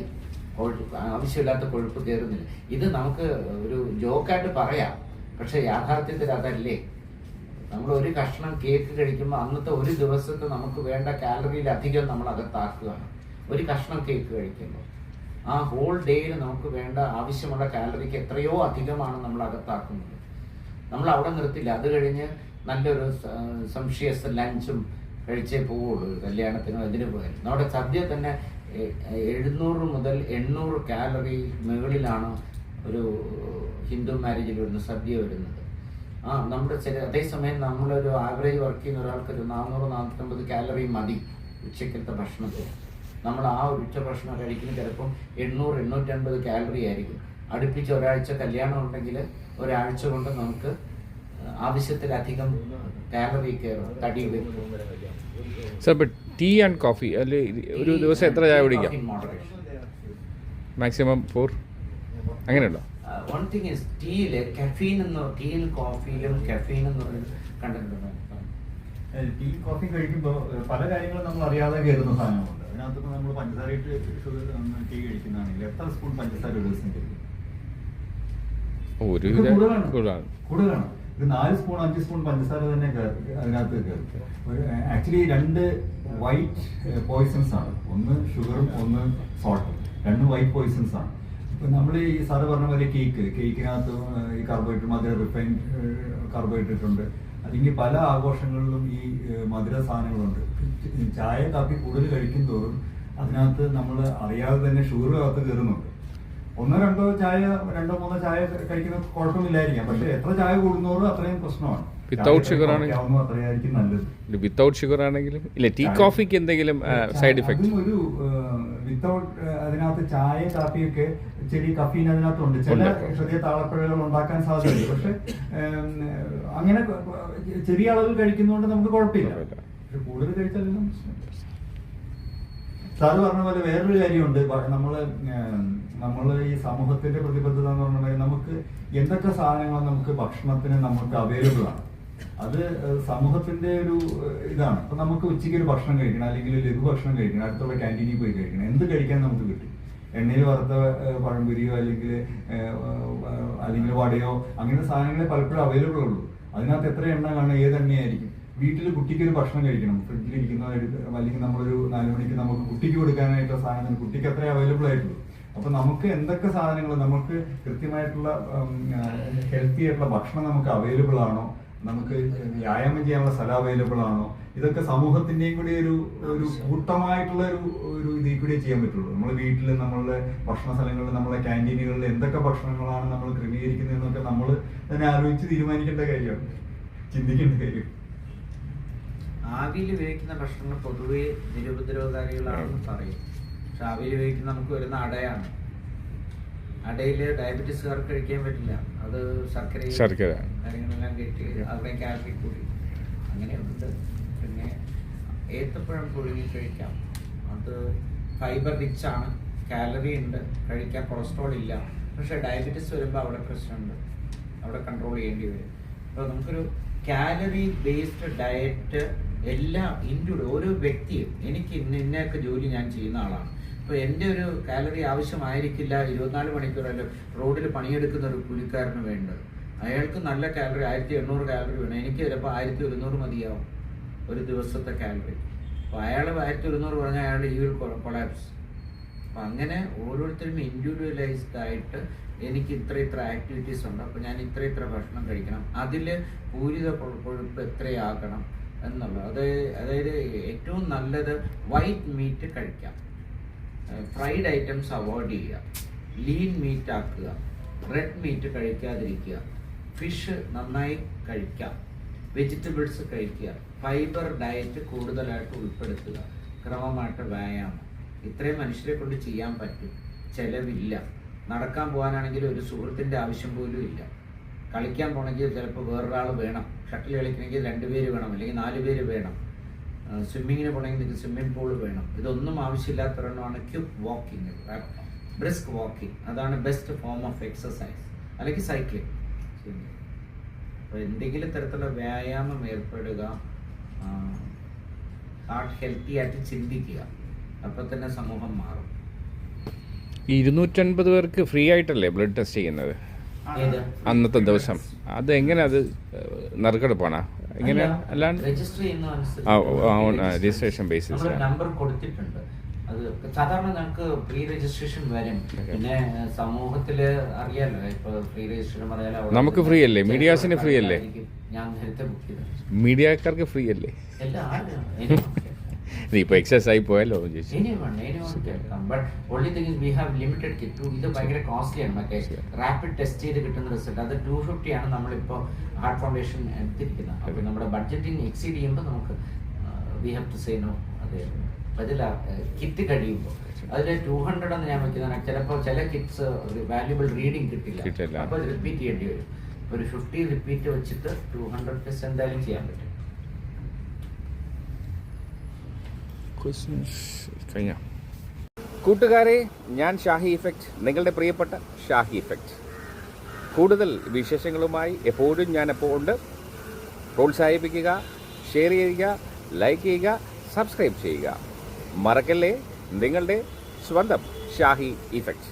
Speaker 1: ആവശ്യമില്ലാത്ത കൊഴുപ്പ് കയറുന്നില്ല. ഇത് നമുക്ക് ഒരു ജോക്കായിട്ട് പറയാം, പക്ഷെ യാഥാർത്ഥ്യത്തിൽ അതല്ലേ. നമ്മൾ ഒരു കഷ്ണം കേക്ക് കഴിക്കുമ്പോൾ അന്നത്തെ ഒരു ദിവസത്തെ നമുക്ക് വേണ്ട കാലറിയിലധികം നമ്മൾ അകത്താക്കുകയാണ്. ഒരു കഷ്ണം കേക്ക് കഴിക്കുമ്പോൾ ആ ഹോൾ ഡേയിൽ നമുക്ക് വേണ്ട ആവശ്യമുള്ള കാലറിക്ക് എത്രയോ അധികമാണ് നമ്മൾ അകത്താക്കുന്നത്. നമ്മൾ അവിടെ നിർത്തില്ല. അത് കഴിഞ്ഞ് നല്ലൊരു സംശയസ് ലഞ്ചും കഴിച്ചേ പോവുള്ളൂ. കല്യാണത്തിനോ ഇതിന് പോയാൽ നമ്മുടെ സദ്യ തന്നെ 700 മുതൽ 800 കാലറി മുകളിലാണ് ഒരു ഹിന്ദു മാരേജിൽ വരുന്ന സദ്യ വരുന്നത്. നമ്മുടെ അതേസമയം നമ്മളൊരു ആവറേജ് വർക്ക് ചെയ്യുന്ന ഒരാൾക്കൊരു 400-450 കാലറി മതി ഉച്ചക്കലത്തെ ഭക്ഷണത്തിൽ. നമ്മൾ ആ ഒരു ഉച്ച ഭക്ഷണം കഴിക്കുന്ന ചിലപ്പം 800-850 കാലറി ആയിരിക്കും. അടുപ്പിച്ച് ഒരാഴ്ച കല്യാണം ഉണ്ടെങ്കിൽ ഒരാഴ്ച കൊണ്ട് നമുക്ക് ആവശ്യത്തിലധികം കാലറി കയറും, തടി വരും.
Speaker 4: Sir, but tea and coffee അല്ലെ ഒരു ദിവസം എത്ര ചായ കുടിക്കാം? മാക്സിമം 4 അങ്ങനെയുണ്ടോ?
Speaker 1: വൺ തിങ് ഇസ് ടീയിൽ കോഫിയിലും കഫീൻ എന്ന് പറയുന്നത് കണ്ടിട്ടുണ്ടോ?
Speaker 3: ടീ കോഫി കഴിക്കുമ്പോൾ പല കാര്യങ്ങളും നമ്മൾ അറിയാതെ കയറുന്ന സാധനങ്ങളുണ്ട്. അതിനകത്ത് നമ്മൾ പഞ്ചസാരയിട്ട് ടീ കഴിക്കുന്നതാണെങ്കിൽ എത്ര സ്പൂൺ പഞ്ചസാര ഒരു ദിവസം കഴിക്കും? കൂടുതലാണ്. ഇത് 4 സ്പൂൺ 5 സ്പൂൺ പഞ്ചസാര തന്നെ അതിനകത്ത് കയറും. ആക്ച്വലി 2 വൈറ്റ് പോയിസൺസ് ആണ്. ഒന്ന് ഷുഗറും ഒന്ന് സോൾട്ടും. 2 വൈറ്റ് പോയിസൺസ് ആണ്. ഇപ്പൊ നമ്മൾ ഈ സാറ് പറഞ്ഞ പോലെ കേക്കിനകത്ത് ഈ കാർബോഹൈഡ്രേറ്റ്, മധുര റിഫൈൻഡ് കാർബോഹൈഡ്രേറ്റ് ഉണ്ട്. അല്ലെങ്കിൽ പല ആഘോഷങ്ങളിലും ഈ മധുര സാധനങ്ങളുണ്ട്. ചായ കാപ്പി കൂടുതൽ കഴിക്കും തോറും അതിനകത്ത് നമ്മൾ അറിയാതെ തന്നെ ഷുഗർ അകത്ത് കയറുന്നുണ്ട്. 1-2 ചായ 2-3 ചായ കഴിക്കുന്ന കുഴപ്പമില്ലായിരിക്കാം. പക്ഷെ എത്ര ചായ കൂടുന്നോറും അത്രയും പ്രശ്നമാണ്.
Speaker 4: വിത്തൗട്ട് ഷുഗർ ആണെങ്കിൽ
Speaker 3: അത്രയായിരിക്കും നല്ലത്.
Speaker 4: വിത്തൗട്ട് ഷുഗർ ആണെങ്കിലും ഇല്ല. ടീ കോഫിക്ക് എന്തെങ്കിലും സൈഡ് ഇഫക്ട്?
Speaker 3: ഒരു വിത്തൗട്ട് അതിനകത്ത് ചായ കാപ്പിയൊക്കെ ചെറിയ കഫീൻ അതിനകത്തുണ്ട്. ചില ചെറിയ താളപ്പിഴകൾ ഉണ്ടാക്കാൻ സാധ്യതയുണ്ട്. പക്ഷെ അങ്ങനെ ചെറിയ അളവിൽ കഴിക്കുന്നതുകൊണ്ട് നമുക്ക് കുഴപ്പമില്ല. പക്ഷെ കൂടുതൽ കഴിച്ചാലും സാറ് പറഞ്ഞ പോലെ വേറൊരു കാര്യമുണ്ട്. നമ്മള് ഈ സമൂഹത്തിന്റെ പ്രതിബദ്ധത എന്ന് പറഞ്ഞ പോലെ നമുക്ക് എന്തൊക്കെ സാധനങ്ങൾ നമുക്ക് ഭക്ഷണത്തിന് നമുക്ക് അവൈലബിൾ ആണ്, അത് സമൂഹത്തിന്റെ ഒരു ഇതാണ്. അപ്പൊ നമുക്ക് ഉച്ചയ്ക്ക് ഒരു ഭക്ഷണം കഴിക്കണം, അല്ലെങ്കിൽ ഒരു ലഘു ഭക്ഷണം കഴിക്കണം, അടുത്തുള്ള ക്യാൻറ്റീനിൽ പോയി കഴിക്കണം. എന്ത് കഴിക്കാൻ നമുക്ക് കിട്ടും? എണ്ണയിൽ വറുത്ത പഴംപൊരിയോ അല്ലെങ്കിൽ വടയോ അങ്ങനെ സാധനങ്ങളെ പലപ്പോഴും അവൈലബിൾ ഉള്ളൂ. അതിനകത്ത് എത്ര എണ്ണ കാണും, ഏത് എണ്ണയായിരിക്കും? വീട്ടിൽ കുട്ടിക്ക് ഒരു ഭക്ഷണം കഴിക്കണം, ഫ്രിഡ്ജിലിരിക്കുന്ന അല്ലെങ്കിൽ നമ്മളൊരു 4 മണിക്ക് നമുക്ക് കുട്ടിക്ക് കൊടുക്കാനായിട്ടുള്ള സാധനങ്ങൾ കുട്ടിക്ക് അത്രേ അവൈലബിൾ ആയിട്ടുള്ളൂ. അപ്പൊ നമുക്ക് എന്തൊക്കെ സാധനങ്ങൾ, നമുക്ക് കൃത്യമായിട്ടുള്ള ഹെൽത്തി ആയിട്ടുള്ള ഭക്ഷണം നമുക്ക് അവൈലബിൾ ആണോ, നമുക്ക് വ്യായാമം ചെയ്യാനുള്ള സ്ഥലം അവൈലബിൾ ആണോ, ഇതൊക്കെ സമൂഹത്തിന്റെയും കൂടി ഒരു കൂട്ടമായിട്ടുള്ള ഒരു ഇതിൽ കൂടി ചെയ്യാൻ പറ്റുള്ളൂ. നമ്മളെ വീട്ടിൽ, നമ്മളുടെ ഭക്ഷണ സ്ഥലങ്ങളിൽ, നമ്മളെ ക്യാൻറ്റീനുകളിൽ എന്തൊക്കെ ഭക്ഷണങ്ങളാണ് നമ്മൾ ക്രമീകരിക്കുന്നത് എന്നൊക്കെ നമ്മൾ തന്നെ ആലോചിച്ച് തീരുമാനിക്കേണ്ട കാര്യമാണ്, ചിന്തിക്കേണ്ട കാര്യം.
Speaker 1: ആവിയിൽ ഉപയോഗിക്കുന്ന ഭക്ഷണങ്ങൾ പൊതുവെ നിരുപദ്രവകാരികളാണെന്ന് പറയും. പക്ഷെ ആവിയിൽ ഉപയോഗിക്കുന്ന നമുക്ക് വരുന്ന അടയാണ്. അടയിൽ ഡയബറ്റീസുകാർക്ക് കഴിക്കാൻ പറ്റില്ല. അത് ശർക്കര കാര്യങ്ങളെല്ലാം കെട്ടി അവിടെ കാലറി കൂടി അങ്ങനെയുണ്ട്. പിന്നെ ഏത്തപ്പഴം പുഴുങ്ങി കഴിക്കാം. അത് ഫൈബർ റിച്ച് ആണ്, കാലറി ഉണ്ട്, കഴിക്കാൻ കൊളസ്ട്രോൾ ഇല്ല. പക്ഷെ ഡയബറ്റീസ് വരുമ്പോൾ അവിടെ പ്രശ്നമുണ്ട്, അവിടെ കൺട്രോൾ ചെയ്യേണ്ടി വരും. അപ്പോൾ നമുക്കൊരു കാലറി ബേസ്ഡ് ഡയറ്റ് എല്ലാം ഇൻക്ലൂഡ് ഓരോ വ്യക്തിയും. എനിക്ക് ഇന്നൊക്കെ ജോലി ഞാൻ ചെയ്യുന്ന ആളാണ്. അപ്പോൾ എൻ്റെ ഒരു കാലറി ആവശ്യമായിരിക്കില്ല 24 മണിക്കൂറല്ലോ റോഡിൽ പണിയെടുക്കുന്ന ഒരു കൂലിക്കാരന് വേണ്ടത്. അയാൾക്ക് നല്ല കാലറി 1800 കാലറി വേണം. എനിക്ക് ചിലപ്പോൾ 1100 മതിയാവും ഒരു ദിവസത്തെ കാലറി. അപ്പോൾ അയാൾ 1100 പറഞ്ഞാൽ അയാൾ ഈ ഒരു കൊളാപ്സ്. അപ്പം അങ്ങനെ ഓരോരുത്തരും ഇൻഡിവിജ്വലൈസ്ഡ് ആയിട്ട് എനിക്ക് ഇത്ര ആക്ടിവിറ്റീസ് ഉണ്ട്, അപ്പോൾ ഞാൻ ഇത്ര ഭക്ഷണം കഴിക്കണം, അതിൽ പൂരിത കൊഴുപ്പ് എത്രയാകണം എന്നുള്ളത്. അതായത് ഏറ്റവും നല്ലത് വൈറ്റ് മീറ്റ് കഴിക്കാം, ഫ്രൈഡ് ഐറ്റംസ് അവോയ്ഡ് ചെയ്യുക, ലീൻ മീറ്റ് ആക്കുക, റെഡ് മീറ്റ് കഴിക്കാതിരിക്കുക, ഫിഷ് നന്നായി കഴിക്കാം, വെജിറ്റബിൾസ് കഴിക്കുക, ഫൈബർ ഡയറ്റ് കൂടുതലായിട്ട് ഉൾപ്പെടുത്തുക, ക്രമമായിട്ട് വ്യായാമം. ഇത്രയും മനുഷ്യരെ കൊണ്ട് ചെയ്യാൻ പറ്റും, ചിലവില്ല. നടക്കാൻ പോകാനാണെങ്കിൽ ഒരു സുഹൃത്തിൻ്റെ ആവശ്യം പോലും ഇല്ല. കളിക്കാൻ പോകണമെങ്കിൽ ചിലപ്പോൾ വേറൊരാൾ വേണം, ഷട്ടിൽ കളിക്കണമെങ്കിൽ 2 പേര് വേണം, അല്ലെങ്കിൽ 4 പേര് വേണം, സ്വിമ്മിങ്ങിന് പോകണമെങ്കിൽ നിങ്ങൾക്ക് സ്വിമ്മിംഗ് പൂൾ വേണം. ഇതൊന്നും ആവശ്യമില്ലാത്തൊരെണ്ണമാണ് ക്വിക്ക് വാക്കിങ്, ബ്രിസ്ക് വാക്കിംഗ്. അതാണ് ബെസ്റ്റ് ഫോം ഓഫ് എക്സസൈസ്. അല്ലെങ്കിൽ സൈക്ലിംഗ്. അപ്പോൾ എന്തെങ്കിലും തരത്തിലുള്ള വ്യായാമം ഏർപ്പെടുക, ഹാർട്ട് ഹെൽത്തി ആയിട്ട് ചിന്തിക്കുക, അപ്പോൾ തന്നെ സമൂഹം മാറും.
Speaker 4: ഈ 250 പേർക്ക് ഫ്രീ ആയിട്ടല്ലേ ബ്ലഡ് ടെസ്റ്റ് ചെയ്യുന്നത്?
Speaker 1: ഏത്?
Speaker 4: അന്നത്തെ ദിവസം അത് എങ്ങനെ അത് നറുക്കെടുപ്പാണ് എങ്ങനെ അല്ലാണ്ട്
Speaker 1: രജിസ്റ്റർ ചെയ്യുന്ന
Speaker 4: രജിസ്ട്രേഷൻ ബേസിസ്
Speaker 1: നമ്പർ കൊടുത്തിട്ടുണ്ട്. അത് സാധാരണ നമുക്ക് പ്രീ രജിസ്ട്രേഷൻ വരും. പിന്നെ സമൂഹത്തില് അറിയാലോ, ഇപ്പൊ പ്രീ രജിസ്ട്രേഷൻ പറയാലോ,
Speaker 4: നമുക്ക് ഫ്രീ അല്ലേ? മീഡിയാസിന് ഫ്രീ അല്ലേ?
Speaker 1: ഞാൻ നേരത്തെ ബുക്ക് ചെയ്തു.
Speaker 4: മീഡിയക്കാർക്ക് ഫ്രീ അല്ലേ? ഇപ്പൊ എക്സസ് ആയി പോയല്ലോ ചേച്ചി.
Speaker 1: But only thing is we have limited kit. ഇത് ഭയങ്കര കോസ്റ്റ്ലി ആണ്. മറ്റേ റാപ്പിഡ് ടെസ്റ്റ് ചെയ്ത് കിട്ടുന്ന റിസൾട്ട് അത് 250 ആണ് നമ്മളിപ്പോ ഹാർട്ട് ഫൗണ്ടേഷൻ എടുത്തിരിക്കുന്നത്. അപ്പൊ നമ്മുടെ ബഡ്ജറ്റിന് എക്സീഡ് ചെയ്യുമ്പോൾ നമുക്ക് we have to say no. അതെ, അതിൽ കിറ്റ് കഴിയുമ്പോൾ അതിൽ 200 എന്ന് ഞാൻ വെക്കുന്നതാണ്. ചിലപ്പോൾ ചില കിറ്റ്സ് വാല്യുബിൾ റീഡിങ് കിട്ടില്ല, അപ്പോൾ അത് റിപ്പീറ്റ് ചെയ്യേണ്ടി വരും. ഒരു 50 റിപ്പീറ്റ് വെച്ചിട്ട് 200 ടെസ്റ്റ് എന്തായാലും ചെയ്യാൻ പറ്റും.
Speaker 4: കഴിഞ്ഞ കൂട്ടുകാരെ, ഞാൻ ഷാഹി ഇഫക്റ്റ്, നിങ്ങളുടെ പ്രിയപ്പെട്ട ഷാഹി ഇഫക്റ്റ്. കൂടുതൽ വിശേഷങ്ങളുമായി എപ്പോഴും ഞാൻ എപ്പോൾ ഉണ്ട്. പ്രോത്സാഹിപ്പിക്കുക, ഷെയർ ചെയ്യുക, ലൈക്ക് ചെയ്യുക, സബ്സ്ക്രൈബ് ചെയ്യുക. മറക്കല്ലേ, നിങ്ങളുടെ സ്വന്തം ഷാഹി ഇഫക്റ്റ്.